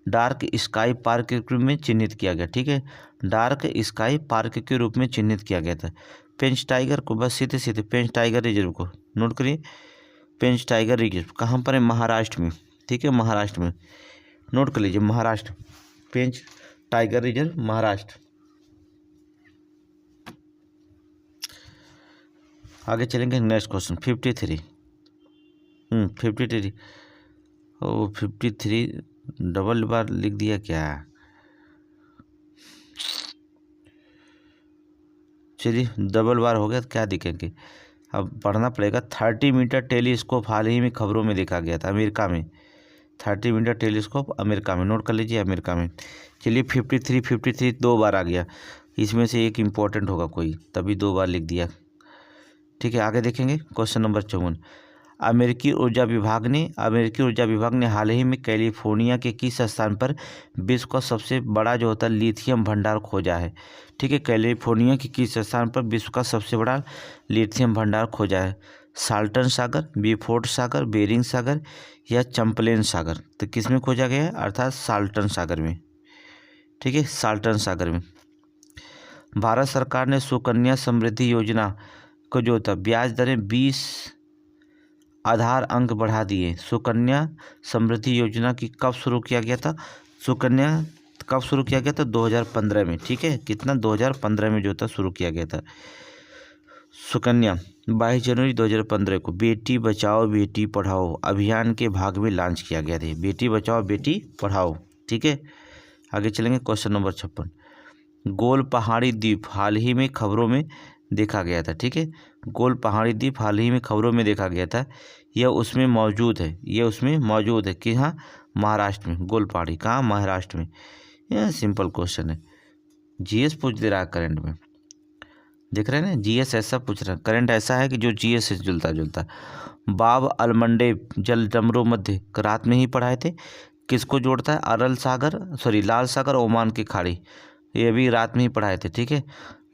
Speaker 2: डार्क स्काई पार्क के रूप में चिन्हित किया गया? ठीक है, डार्क स्काई पार्क के रूप में चिन्हित किया गया था। पेंच टाइगर को, बस सीधे सीधे पेंच टाइगर रिजर्व को नोट करिए। पेंच टाइगर रिजर्व कहाँ पर है? महाराष्ट्र में, ठीक है, महाराष्ट्र में नोट कर लीजिए, महाराष्ट्र। पेंच टाइगर रिजर्व महाराष्ट्र। आगे चलेंगे, नेक्स्ट क्वेश्चन 53। 53 ओ 53 डबल बार लिख दिया क्या? चलिए डबल बार हो गया तो क्या दिखेंगे, अब पढ़ना पड़ेगा। 30 मीटर टेलीस्कोप हाल ही में खबरों में देखा गया था अमेरिका में। 30 मीटर टेलीस्कोप अमेरिका में, नोट कर लीजिए अमेरिका में। चलिए 53 दो बार आ गया, इसमें से एक इम्पोर्टेंट होगा कोई, तभी 2 बार लिख दिया, ठीक है। आगे देखेंगे क्वेश्चन नंबर 54। अमेरिकी ऊर्जा विभाग ने हाल ही में कैलिफोर्निया के किस स्थान पर विश्व का सबसे बड़ा जो होता है लिथियम भंडार खोजा है? ठीक है, कैलिफोर्निया के किस स्थान पर विश्व का सबसे बड़ा लिथियम भंडार खोजा है? साल्टन सागर, बीफोर्ड सागर, बेरिंग सागर या चैंपलेन सागर? तो किस में खोजा गया है? अर्थात साल्टन सागर में, ठीक है, साल्टन सागर में। भारत सरकार ने सुकन्या समृद्धि योजना को जो होता है ब्याज दरें 20 आधार अंक बढ़ा दिए। सुकन्या समृद्धि योजना की कब शुरू किया गया था? सुकन्या कब शुरू किया गया था? 2015 में, ठीक है। कितना? 2015 में जो था शुरू किया गया था सुकन्या। 22 जनवरी 2015 को बेटी बचाओ बेटी पढ़ाओ अभियान के भाग में लॉन्च किया गया था। बेटी बचाओ बेटी पढ़ाओ, ठीक है। आगे चलेंगे क्वेश्चन नंबर 56। गोल पहाड़ी द्वीप हाल ही में खबरों में देखा गया था, ठीक है। गोल पहाड़ी द्वीप हाल ही में खबरों में देखा गया था, यह उसमें मौजूद है कि हाँ, महाराष्ट्र में। गोल पहाड़ी कहाँ? महाराष्ट्र में। यह सिंपल क्वेश्चन है, जीएस पूछ दे रहा है करंट में, देख रहे हैं ना, जीएस ऐसा पूछ रहा है, करंट ऐसा है कि जो जीएस से जुलता। बाब अलमंडेब जल डमरू मध्य रात में ही पढ़ाए थे, किसको जोड़ता है? लाल सागर ओमान की खाड़ी, ये भी रात में ही पढ़ाए थे, ठीक है।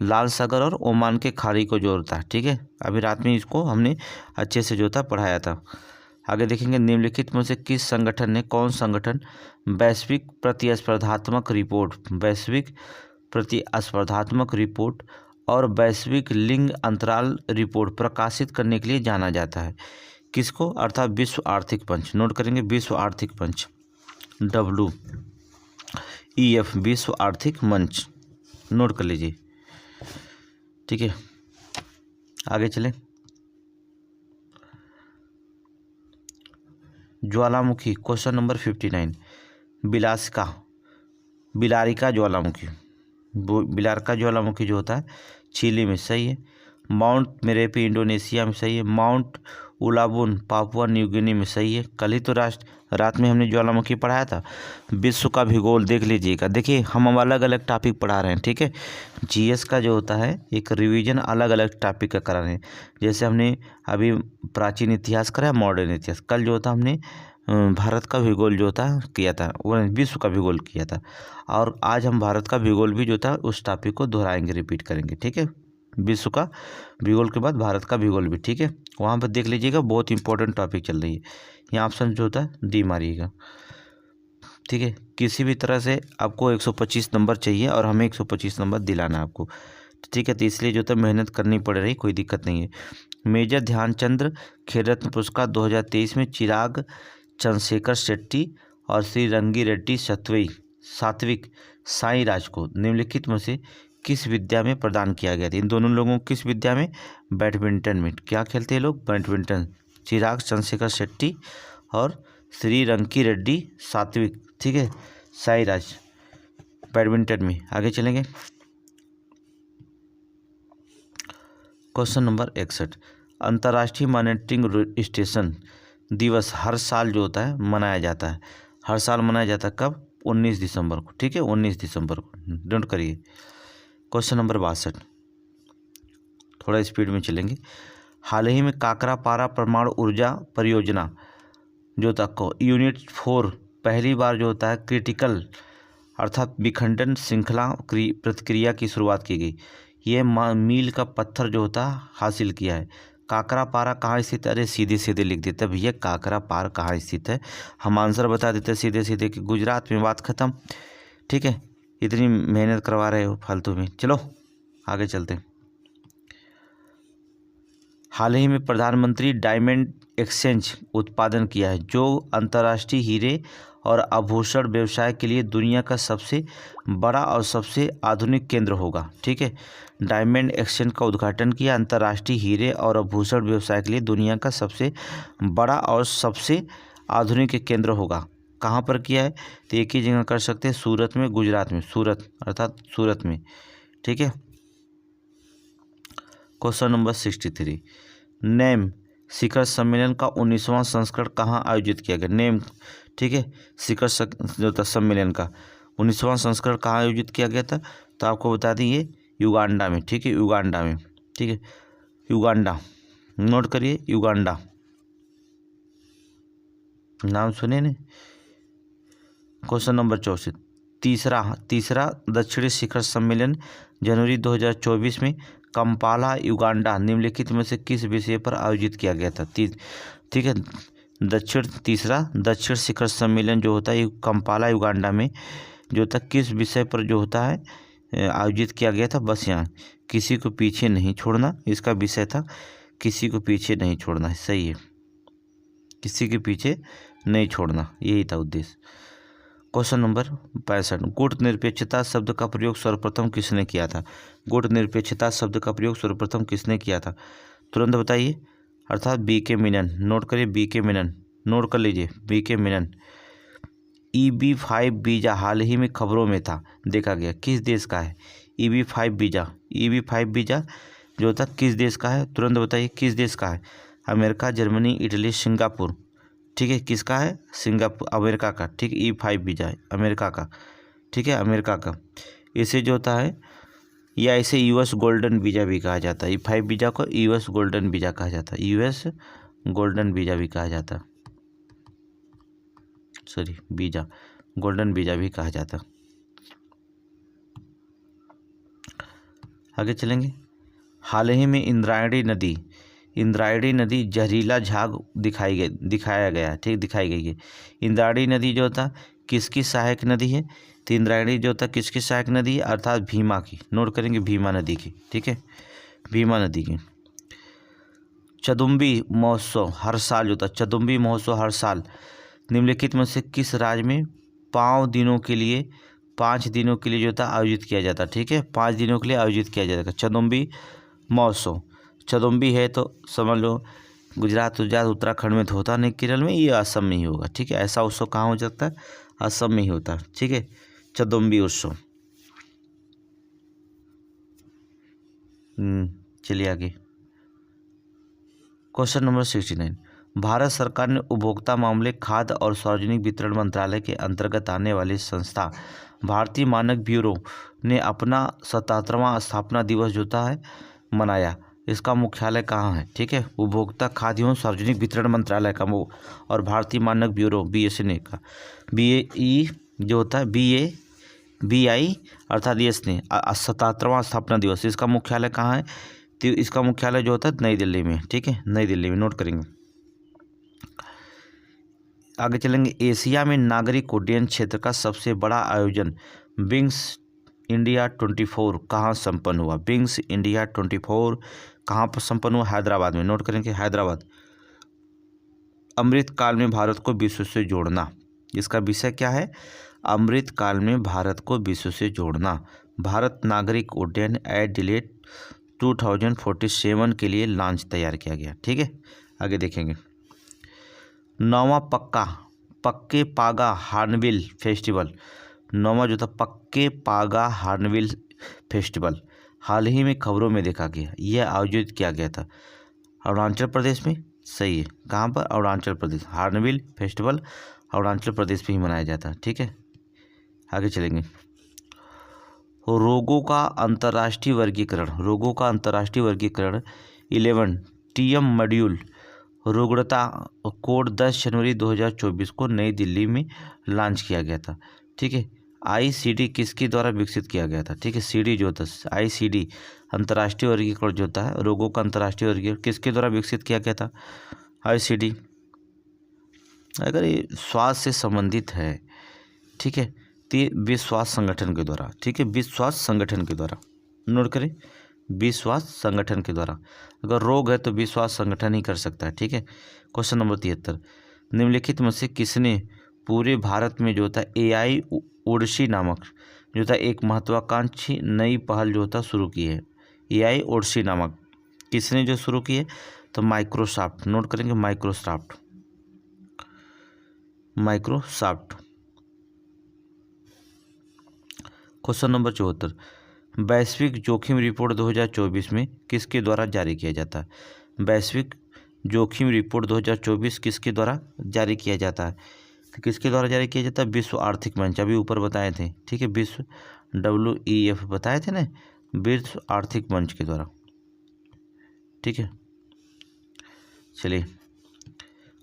Speaker 2: लाल सागर और ओमान के खाड़ी को जोड़ता है, ठीक है। अभी रात में इसको हमने अच्छे से जो था पढ़ाया था। आगे देखेंगे, निम्नलिखित में से किस संगठन ने, कौन संगठन वैश्विक प्रतिस्पर्धात्मक रिपोर्ट और वैश्विक लिंग अंतराल रिपोर्ट प्रकाशित करने के लिए जाना जाता है? किसको? अर्थात विश्व आर्थिक मंच। नोट करेंगे, विश्व आर्थिक मंच, WEF, विश्व आर्थिक मंच, नोट कर लीजिए, ठीक है। आगे चलें, ज्वालामुखी क्वेश्चन नंबर 59। बिलारिका ज्वालामुखी जो होता है चिली में, सही है। माउंट मेरेपी इंडोनेशिया में, सही है। माउंट उलाबुन पापुआ न्यू गिनी में, सही है। कल ही तो रात में हमने ज्वालामुखी पढ़ाया था। विश्व का भूगोल देख लीजिएगा, देखिए हम अलग अलग टॉपिक पढ़ा रहे हैं, ठीक है। जीएस का जो होता है एक रिवीजन अलग अलग टॉपिक का करा रहे हैं। जैसे हमने अभी प्राचीन इतिहास कराया, मॉडर्न इतिहास। कल जो होता हमने भारत का भूगोल जो था किया था, वो विश्व का भूगोल किया था। और आज हम भारत का भूगोल भी जो था उस टॉपिक को दोहराएंगे, रिपीट करेंगे, ठीक है। विश्व का भूगोल के बाद भारत का भूगोल भी, ठीक है। वहाँ पर देख लीजिएगा, बहुत इंपॉर्टेंट टॉपिक चल रही है। यहाँ ऑप्शन जो होता है डी मारिएगा, ठीक है। किसी भी तरह से आपको 125 नंबर चाहिए और हमें 125 नंबर दिलाना है आपको, ठीक है। तो इसलिए जो है मेहनत करनी पड़ रही, कोई दिक्कत नहीं है। मेजर ध्यानचंद खेल रत्न पुरस्कार 2023 में चिराग चंद्रशेखर शेट्टी और श्री रंगी रेड्डी सात्विक साईराज को निम्नलिखित में से किस विद्या में प्रदान किया गया था? इन दोनों लोगों को किस विद्या में? बैडमिंटन में। क्या खेलते हैं लोग? बैडमिंटन। चिराग चंद्रशेखर शेट्टी और श्री रंगी रेड्डी सात्विक, ठीक है, साईराज, बैडमिंटन में। आगे चलेंगे, क्वेश्चन नंबर 61। अंतर्राष्ट्रीय मॉनिटरिंग स्टेशन दिवस हर साल जो होता है मनाया जाता है। हर साल मनाया जाता है कब? 19 दिसंबर को, ठीक है, 19 दिसंबर को। नोट करिए। क्वेश्चन नंबर 62, थोड़ा स्पीड में चलेंगे। हाल ही में काकरापारा परमाणु ऊर्जा परियोजना जो होता है यूनिट 4 पहली बार जो होता है क्रिटिकल अर्थात विखंडन श्रृंखला प्रतिक्रिया की शुरुआत की गई। ये मील का पत्थर जो होता है हासिल किया है। काकरापारा कहाँ स्थित है? अरे सीधे सीधे लिख देते भैया, काकरापारा कहाँ स्थित है। हम आंसर बता देते सीधे सीधे कि गुजरात में, बात खत्म। ठीक है, इतनी मेहनत करवा रहे हो फालतू में। चलो आगे चलते हैं। हाल ही में प्रधानमंत्री डायमंड एक्सचेंज उत्पादन किया है जो अंतर्राष्ट्रीय हीरे और आभूषण व्यवसाय के लिए दुनिया का सबसे बड़ा और सबसे आधुनिक केंद्र होगा। ठीक है, डायमंड एक्सचेंज का उद्घाटन किया, अंतर्राष्ट्रीय हीरे और आभूषण व्यवसाय के लिए दुनिया का सबसे बड़ा और सबसे आधुनिक केंद्र होगा। कहाँ पर किया है? तो एक ही जगह कर सकते हैं, सूरत में, गुजरात में, सूरत अर्थात सूरत में। ठीक है, क्वेश्चन नंबर 63, नेम शिखर सम्मेलन का 19वां संस्करण कहाँ आयोजित किया गया? नेम, ठीक है, शिखर जो था सम्मेलन का 19वां संस्करण कहाँ आयोजित किया गया था? तो आपको बता दी ये युगांडा में। ठीक है, युगांडा में। ठीक है, युगांडा, नोट करिए, युगांडा नाम सुने ने। क्वेश्चन नंबर 64, तीसरा दक्षिणी शिखर सम्मेलन जनवरी 2024 में कंपाला युगांडा निम्नलिखित में से किस विषय पर आयोजित किया गया था? ठीक है, तीसरा दक्षिण शिखर सम्मेलन जो होता है कंपाला युगांडा में जो होता है किस विषय पर जो होता है आयोजित किया गया था? बस यहाँ किसी को पीछे नहीं छोड़ना, इसका विषय था किसी को पीछे नहीं छोड़ना। सही है, किसी के पीछे नहीं छोड़ना, यही था उद्देश्य। क्वेश्चन नंबर 65, गुट निरपेक्षता शब्द का प्रयोग सर्वप्रथम किसने किया था? गुट निरपेक्षता शब्द का प्रयोग सर्वप्रथम किसने किया था? तुरंत बताइए, अर्थात बीके मीनन। नोट करिए, बीके मीनन, नोट कर लीजिए, बीके मीनन। EB5 वीज़ा हाल ही में खबरों में था, देखा गया, किस देश का है? EB5 वीज़ा जो था किस देश का है? तुरंत बताइए, किस देश का है? America, Germany, Italy, Singapore. ठीक है, किसका है? सिंगापुर, अमेरिका का। ठीक है, E5 वीज़ा है अमेरिका का। ठीक है, अमेरिका का। इसे जो होता है या इसे US गोल्डन वीज़ा भी कहा जाता है। E5 वीज़ा को US गोल्डन वीज़ा कहा जाता है, US गोल्डन वीज़ा भी कहा जाता है, सॉरी वीज़ा, गोल्डन वीज़ा भी कहा जाता है। आगे चलेंगे। हाल ही में इंद्रायणी नदी जहरीला झाग दिखाया गया। ठीक, दिखाई गई है। इंद्रायणी नदी जो था किसकी सहायक नदी है? तो इंद्रायणी जो था किसकी सहायक नदी है? अर्थात भीमा की। नोट करेंगे, भीमा नदी की। ठीक है, भीमा नदी की। चदुम्बी महोत्सव हर साल जो था, चदुम्बी महोत्सव हर साल निम्नलिखित में से किस राज्य में 5 दिनों के लिए जो था आयोजित किया जाता? ठीक है, 5 दिनों के लिए आयोजित किया जाएगा चदुम्बी महोत्सव। चदुम्बी है तो समझ लो गुजरात उत्तराखंड में तो होता नहीं, केरल में, ये असम में ही होगा। ठीक है, ऐसा उत्सव कहाँ हो सकता है? असम में ही होता है। ठीक है, चदुम्बी उत्सव। चलिए आगे। क्वेश्चन नंबर 69, भारत सरकार ने उपभोक्ता मामले, खाद्य और सार्वजनिक वितरण मंत्रालय के अंतर्गत आने वाली संस्था भारतीय मानक ब्यूरो ने अपना 77वां स्थापना दिवस जो है मनाया। इसका मुख्यालय कहाँ है? ठीक है, उपभोक्ता, खाद्य एवं सार्वजनिक वितरण मंत्रालय का वो, और भारतीय मानक ब्यूरो BSNA का BAE जो होता है BI अर्थात BSNA 77वां स्थापना दिवस, इसका मुख्यालय कहाँ है? तो इसका मुख्यालय जो होता है नई दिल्ली में। ठीक है, नई दिल्ली में। नोट करेंगे। आगे चलेंगे। एशिया में नागरिक उड्डयन क्षेत्र का सबसे बड़ा आयोजन विंग्स इंडिया 24 कहाँ संपन्न हुआ? विंग्स इंडिया 24 कहाँ पर संपन्न हुआ? हैदराबाद में। नोट करेंगे, हैदराबाद। अमृतकाल में भारत को विश्व से जोड़ना, इसका विषय क्या है? अमृतकाल में भारत को विश्व से जोड़ना। भारत नागरिक उड्डयन एडिलेड 2047 के लिए लॉन्च तैयार किया गया। ठीक है, आगे देखेंगे। 9वां पक्के पागा हार्नबिल फेस्टिवल, 9वां जो था पक्के पागा हार्नबिल फेस्टिवल हाल ही में खबरों में देखा गया। यह आयोजित किया गया था अरुणाचल प्रदेश में। सही है, कहाँ पर? अरुणाचल प्रदेश। हार्नबिल फेस्टिवल अरुणाचल प्रदेश में ही मनाया जाता है। ठीक है, आगे चलेंगे। रोगों का अंतर्राष्ट्रीय वर्गीकरण, रोगों का अंतर्राष्ट्रीय वर्गीकरण 11 TM मॉड्यूल रुग्णता कोड 10 जनवरी 2024 को नई दिल्ली में लॉन्च किया गया था। ठीक है, ICD किसके द्वारा विकसित किया गया था? ठीक है, CD जो होता है ICD अंतर्राष्ट्रीय वर्गीकरण जो होता है, रोगों का अंतर्राष्ट्रीय वर्गीकरण किसके द्वारा विकसित किया गया था? ICD। अगर ये स्वास्थ्य से संबंधित है, ठीक है, तो ये विश्व स्वास्थ्य संगठन के द्वारा, ठीक है, विश्व स्वास्थ्य संगठन के द्वारा, नोट करें, विश्व स्वास्थ्य संगठन के द्वारा। अगर रोग है तो विश्व स्वास्थ्य संगठन ही कर सकता है। ठीक है, क्वेश्चन नंबर 73, निम्नलिखित में से किसने पूरे भारत में जो था AI ओडिसी नामक जो था एक महत्वाकांक्षी नई पहल जो था शुरू की है? AI ओडिसी नामक किसने जो शुरू की है? तो माइक्रोसॉफ्ट, नोट करेंगे, माइक्रोसॉफ्ट। क्वेश्चन नंबर 74, वैश्विक जोखिम रिपोर्ट 2024 में किसके द्वारा जारी किया जाता है? वैश्विक जोखिम रिपोर्ट 2024 किसके द्वारा जारी किया जाता है? तो किसके द्वारा जारी किया जाता है? विश्व आर्थिक मंच, अभी ऊपर बताए थे। ठीक है, विश्व WEF बताए थे ना, विश्व आर्थिक मंच के द्वारा। ठीक है, चलिए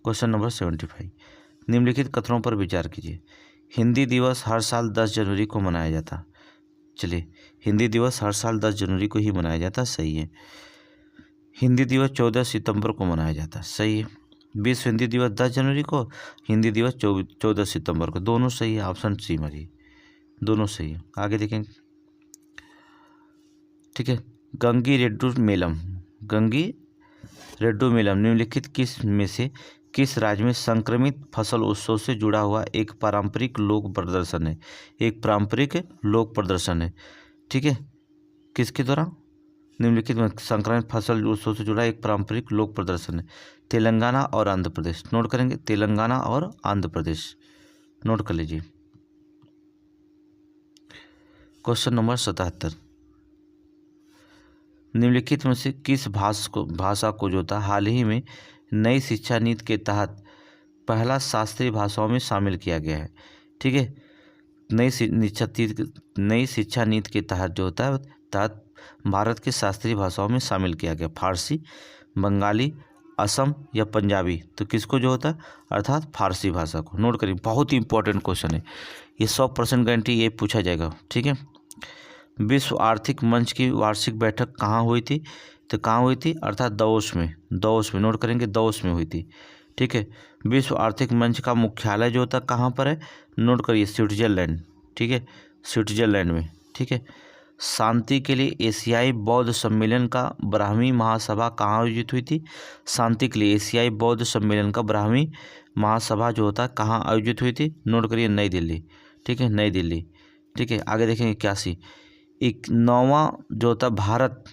Speaker 2: क्वेश्चन नंबर 75, निम्नलिखित कथनों पर विचार कीजिए। हिंदी दिवस हर साल 10 जनवरी को मनाया जाता है। चलिए, हिंदी दिवस हर साल 10 जनवरी को ही मनाया जाता है, सही है। हिंदी दिवस 14 सितंबर को मनाया जाता है, सही है। विश्व हिंदी दिवस 10 जनवरी को, हिंदी दिवस 14 सितंबर को, दोनों सही है। ऑप्शन सी मरी, दोनों सही है। आगे देखेंगे। ठीक है, गंगी रेड्डू मेलम निम्नलिखित किस में से किस राज्य में संक्रमित फसल उत्सव से जुड़ा हुआ एक पारंपरिक लोक प्रदर्शन है? एक पारंपरिक लोक प्रदर्शन है। ठीक है, किसके द्वारा? निम्नलिखित में संक्रमित फसल उत्सव से जुड़ा एक पारंपरिक लोक प्रदर्शन है। तेलंगाना और आंध्र प्रदेश, नोट करेंगे, तेलंगाना और आंध्र प्रदेश, नोट कर लीजिए। क्वेश्चन नंबर 77, निम्नलिखित में से किस भाषा को जो था हाल ही में नई शिक्षा नीति के तहत पहला शास्त्रीय भाषाओं में शामिल किया गया है? ठीक है, नई शिक्षा नीति के तहत जो होता है तहत भारत के शास्त्रीय भाषाओं में शामिल किया गया, फारसी, बंगाली, असम या पंजाबी। तो किसको जो होता है, अर्थात फारसी भाषा को। नोट करिए, बहुत ही इंपॉर्टेंट क्वेश्चन है ये, 100% गारंटी ये पूछा जाएगा। ठीक है, विश्व आर्थिक मंच की वार्षिक बैठक कहाँ हुई थी? तो कहाँ हुई थी? अर्थात दावोस में, नोट करेंगे, दावोस में हुई थी। ठीक है, विश्व आर्थिक मंच का मुख्यालय जो होता है कहाँ पर है? नोट करिए, स्विट्जरलैंड। ठीक है, स्विट्जरलैंड में। ठीक है, शांति के लिए एशियाई बौद्ध सम्मेलन का 12वीं महासभा कहाँ आयोजित हुई थी? शांति के लिए एशियाई बौद्ध सम्मेलन का 12वीं महासभा जो होता है कहाँ आयोजित हुई थी? नोट करिए, नई दिल्ली। ठीक है, नई दिल्ली। ठीक है, आगे देखेंगे 81, 9वां जो होता भारत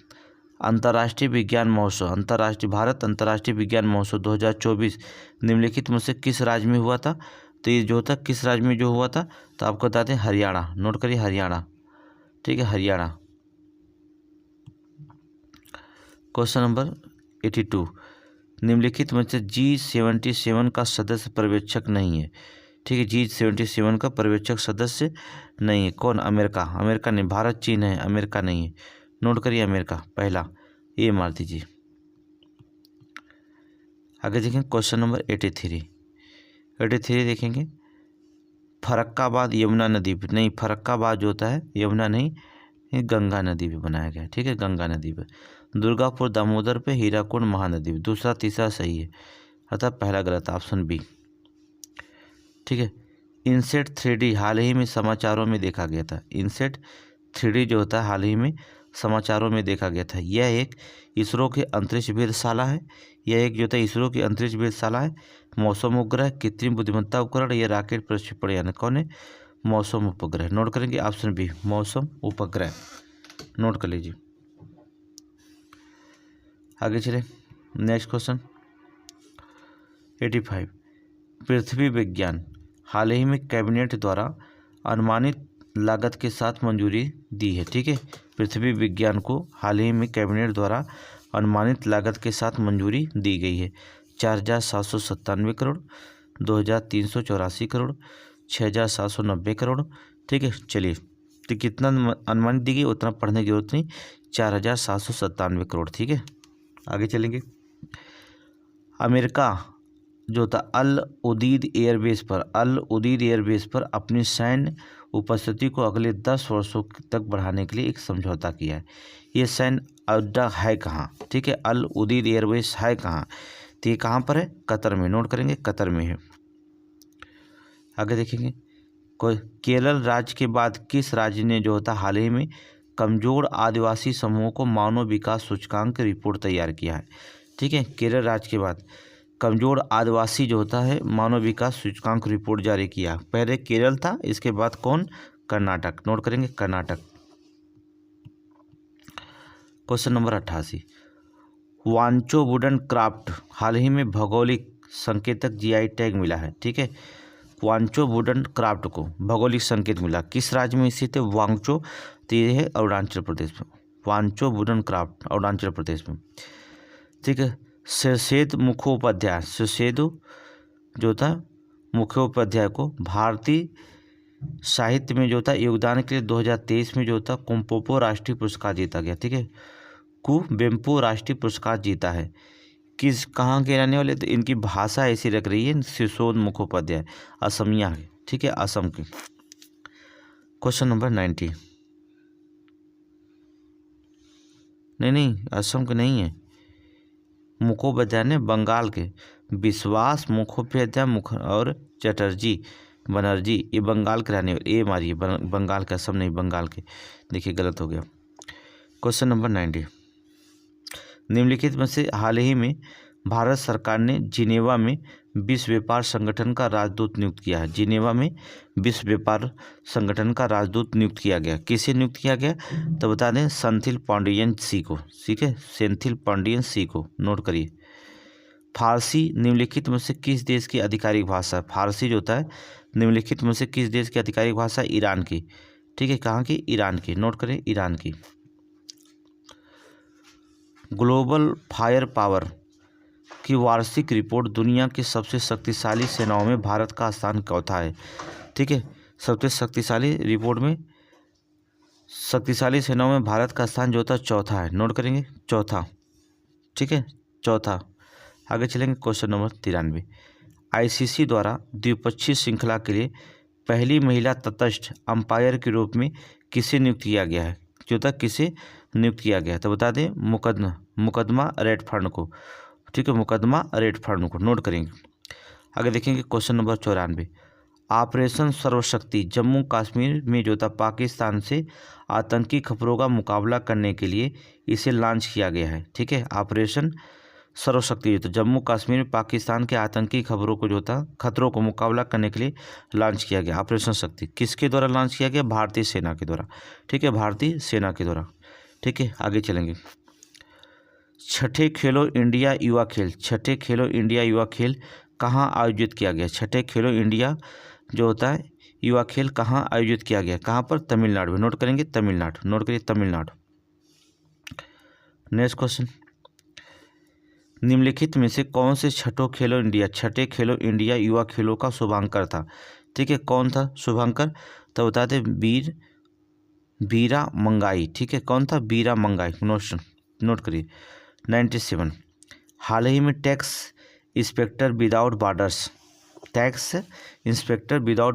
Speaker 2: अंतर्राष्ट्रीय विज्ञान महोत्सव, अंतर्राष्ट्रीय विज्ञान महोत्सव 2024 निम्नलिखित में से किस राज्य में हुआ था? तो ये जो होता किस राज्य में जो हुआ था? तो आपको बताते हैं हरियाणा, नोट करिए, हरियाणा। ठीक है, हरियाणा। क्वेश्चन नंबर 82, निम्नलिखित में से G77 का सदस्य पर्यवेक्षक नहीं है। ठीक है, G77 का पर्यवेक्षक सदस्य नहीं है। कौन? अमेरिका। अमेरिका नहीं, भारत, चीन है, अमेरिका नहीं है। नोट करिए, अमेरिका पहला, ये मार दीजिए। आगे देखेंगे क्वेश्चन नंबर 83 देखेंगे, फरक्काबाद यमुना नदी पे नहीं, फरक्काबाद जो होता है यमुना नहीं, ये गंगा नदी पे बनाया गया है। ठीक है, गंगा नदी पे। दुर्गापुर दामोदर पे, हीराकुंड महानदी पे। दूसरा तीसरा सही है, अर्थात पहला गलत, ऑप्शन बी। ठीक है, इनसेट 3D हाल ही में समाचारों में देखा गया था। इनसेट 3D जो होता है हाल ही में समाचारों में देखा गया था। यह एक इसरो के अंतरिक्ष वेधशाला है। मौसम उपग्रह, कृत्रिम बुद्धिमत्ता उपकरण या रॉकेट प्रक्षेपण यान। कौन है? मौसम उपग्रह। नोट करेंगे, ऑप्शन बी, मौसम उपग्रह, नोट कर लीजिए। आगे चले, नेक्स्ट क्वेश्चन 85, पृथ्वी विज्ञान हाल ही में कैबिनेट द्वारा अनुमानित लागत के साथ मंजूरी दी है। ठीक है, पृथ्वी विज्ञान को हाल ही में कैबिनेट द्वारा अनुमानित लागत के साथ मंजूरी दी गई है। 4797 करोड़, 2384 करोड़, 6790 करोड़। ठीक है, चलिए तो कितना अनुमानित दी गई उतना पढ़ने की जरूरत नहीं, 4797 करोड़। ठीक है, आगे चलेंगे। अमेरिका जो था अल उदीद एयरबेस पर अपनी सैन्य उपस्थिति को अगले 10 वर्षों तक बढ़ाने के लिए एक समझौता किया है। ये सैन्य अड्डा है कहाँ? ठीक है, अल उदीद एयरबेस है कहाँ? तो ये कहाँ पर है? कतर में। नोट करेंगे, कतर में है। आगे देखेंगे, कोई केरल राज्य के बाद किस राज्य ने जो होता हाल ही में कमजोर आदिवासी समूहों को मानव विकास सूचकांक रिपोर्ट तैयार किया है? ठीक है, केरल राज्य के बाद कमजोर आदिवासी जो होता है मानव विकास सूचकांक रिपोर्ट जारी किया। पहले केरल था, इसके बाद कौन? कर्नाटक। नोट करेंगे, Karnataka. Question number 88, Wancho wooden craft हाल ही में भौगोलिक संकेतक जीआई टैग मिला है। ठीक है, वांचो वुडन क्राफ्ट को भौगोलिक संकेत मिला, किस राज्य में स्थित है? वांचो, तो ये है अरुणाचल प्रदेश में। वांचो वुडन क्राफ्ट अरुणाचल प्रदेश में। ठीक है, सुशेद मुखोपाध्याय को भारतीय साहित्य में जो था योगदान के लिए 2023 में जो था कुवेंपु राष्ट्रीय पुरस्कार जीता गया। ठीक है, कुवेंपु राष्ट्रीय पुरस्कार जीता है। किस कहाँ के रहने वाले? तो इनकी भाषा ऐसी लग रही है, सुशेद मुखोपाध्याय असमिया है। ठीक है, असम के। क्वेश्चन नंबर 90, नहीं असम के नहीं है, मुखोपाध्याय ने बंगाल के विश्वास मुखोपाध्याय और चटर्जी बनर्जी ये बंगाल के रहने वाले, ये मारिए बंगाल के, असम नहीं बंगाल के। देखिए गलत हो गया। क्वेश्चन नंबर 90, निम्नलिखित में से हाल ही में भारत सरकार ने जिनेवा में विश्व व्यापार संगठन का राजदूत नियुक्त किया है। जिनेवा में विश्व व्यापार संगठन का राजदूत नियुक्त किया गया। किसे नियुक्त किया गया? तो बता दें, सेंथिल पांडियन सी को। ठीक है, सेंथिल पांडियन सी को। नोट करिए। फारसी निम्नलिखित में से किस देश की आधिकारिक भाषा? फारसी जो होता है निम्नलिखित में से किस देश की आधिकारिक भाषा? ईरान की। ठीक है, कहाँ की? ईरान की। नोट करें, ईरान की। ग्लोबल फायर पावर की वार्षिक रिपोर्ट दुनिया की सबसे शक्तिशाली सेनाओं में भारत का स्थान चौथा है। ठीक है, सबसे शक्तिशाली रिपोर्ट में शक्तिशाली सेनाओं में भारत का स्थान जो था चौथा है। नोट करेंगे, चौथा। ठीक है, चौथा। आगे चलेंगे। क्वेश्चन नंबर 93, आईसीसी द्वारा द्विपक्षीय श्रृंखला के लिए पहली महिला तटस्थ अंपायर के रूप में किसे नियुक्त किया गया है? जो था किसे नियुक्त किया गया? तो बता दें, मुकदमा रेडफर्न को। ठीक है, मुकदमा रेडफर्न को। नोट करेंगे। आगे देखेंगे question number 94, operation Sarvashakti Jammu Kashmir में जो था पाकिस्तान से आतंकी खबरों का मुकाबला करने के लिए इसे लॉन्च किया गया है। ठीक है, ऑपरेशन सर्वशक्ति जो था जम्मू कश्मीर में पाकिस्तान के आतंकी खबरों को जो था खतरों को मुकाबला करने के लिए लॉन्च किया गया। ऑपरेशन शक्ति किसके द्वारा लॉन्च किया गया? भारतीय सेना के द्वारा। ठीक है, भारतीय सेना के द्वारा। ठीक है, आगे चलेंगे। छठे खेलो इंडिया युवा खेल कहाँ आयोजित किया गया? छठे खेलो इंडिया जो होता है युवा खेल कहाँ आयोजित किया गया? कहाँ पर? तमिलनाडु में। नोट करेंगे, तमिलनाडु। नोट करिए, तमिलनाडु। नेक्स्ट क्वेश्चन, निम्नलिखित में से कौन से छठे खेलो इंडिया युवा खेलों का शुभांकर था? ठीक है, कौन था शुभांकर? तो बता दें, बीरा मंगाई। ठीक है, कौन था? बीरा मंगाई। नोट करिए। 97, हाल ही में टैक्स इंस्पेक्टर विदाउट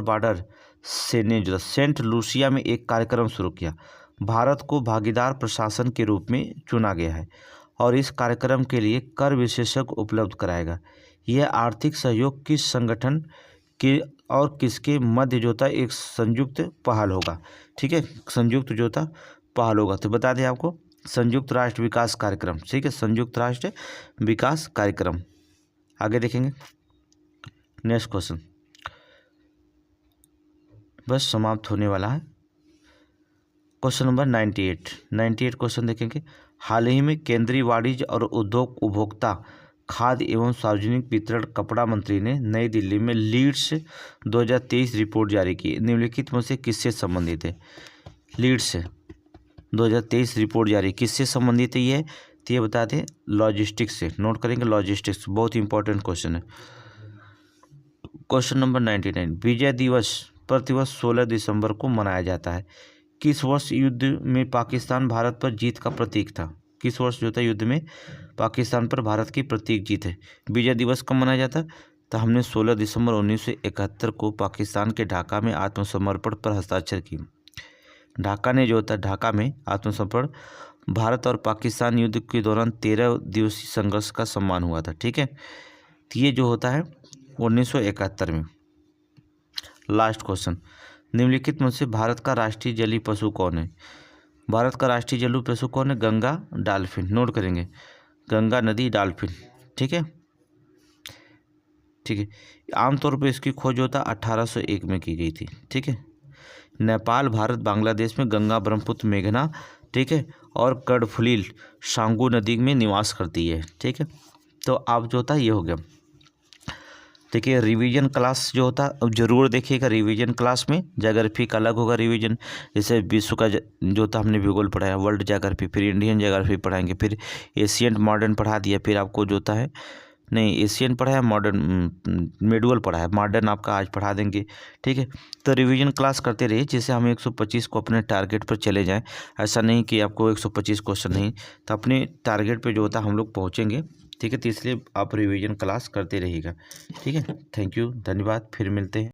Speaker 2: बॉर्डर ने जो सेंट लूसिया में एक कार्यक्रम शुरू किया। भारत को भागीदार प्रशासन के रूप में चुना गया है और इस कार्यक्रम के लिए कर विशेषज्ञ उपलब्ध कराएगा। यह आर्थिक सहयोग किस संगठन के और किसके मध्य जो था एक संयुक्त पहल होगा? ठीक है, संयुक्त जो था पहल होगा। तो बता दें आपको, संयुक्त राष्ट्र विकास कार्यक्रम। ठीक है, संयुक्त राष्ट्र विकास कार्यक्रम। आगे देखेंगे। नेक्स्ट क्वेश्चन बस समाप्त होने वाला है। क्वेश्चन नंबर 98 क्वेश्चन देखेंगे। हाल ही में केंद्रीय वाणिज्य और उद्योग उपभोक्ता खाद्य एवं सार्वजनिक वितरण कपड़ा मंत्री ने नई दिल्ली में लीड्स 2023 रिपोर्ट जारी की। निम्नलिखित में से किससे संबंधित है? लीड्स 2023 रिपोर्ट जारी किससे संबंधित है? ये बता दें, लॉजिस्टिक्स से। नोट करेंगे, लॉजिस्टिक्स बहुत इंपॉर्टेंट क्वेश्चन है। क्वेश्चन नंबर 99, विजय दिवस प्रतिवर्ष 16 दिसंबर को मनाया जाता है। किस वर्ष युद्ध में पाकिस्तान भारत पर जीत का प्रतीक था? किस वर्ष जो था युद्ध में पाकिस्तान पर भारत की प्रतीक जीत है? विजय दिवस कब मनाया जाता है? तो हमने 16 दिसंबर 1971 को पाकिस्तान के ढाका में आत्मसमर्पण पर हस्ताक्षर किए। ढाका में आत्मसमर्पण भारत और पाकिस्तान युद्ध के दौरान 13 दिवसीय संघर्ष का सम्मान हुआ था। ठीक है, तो ये जो होता है 1971 में। लास्ट क्वेश्चन, निम्नलिखित में से भारत का राष्ट्रीय जलीय पशु कौन है? भारत का राष्ट्रीय जलीय पशु कौन है? गंगा, डॉल्फिन। नोट करेंगे, गंगा नदी, डॉल्फिन। ठीक है, ठीक है। आमतौर पर इसकी खोज होता 1801 में की गई थी। ठीक है, नेपाल, भारत, बांग्लादेश में गंगा, ब्रह्मपुत्र, मेघना, ठीक है, और कर्णफुली सांगू नदी में निवास करती है। ठीक है, तो आप जो होता है ये हो गया। देखिए रिवीजन क्लास जो होता है जरूर देखिएगा। रिवीजन क्लास में ज्योग्राफी का अलग होगा रिवीजन, जैसे विश्व का जो होता हमने भूगोल पढ़ाया, वर्ल्ड ज्योग्राफी, फिर इंडियन ज्योग्राफी पढ़ाएंगे, फिर एशियन मॉडर्न पढ़ा दिया, फिर आपको जो होता है नहीं एशियन पढ़ाया, मॉडर्न मेडुअल पढ़ाया, मॉडर्न आपका आज पढ़ा देंगे। ठीक है, तो रिवीजन क्लास करते रहिए जिससे हम 125 को अपने टारगेट पर चले जाएं। ऐसा नहीं कि आपको 125 क्वेश्चन नहीं, तो अपने टारगेट पे जो होता हम लोग पहुंचेंगे। ठीक है, तो इसलिए आप रिवीजन क्लास करते रहिएगा। ठीक है, थैंक यू, धन्यवाद, फिर मिलते हैं।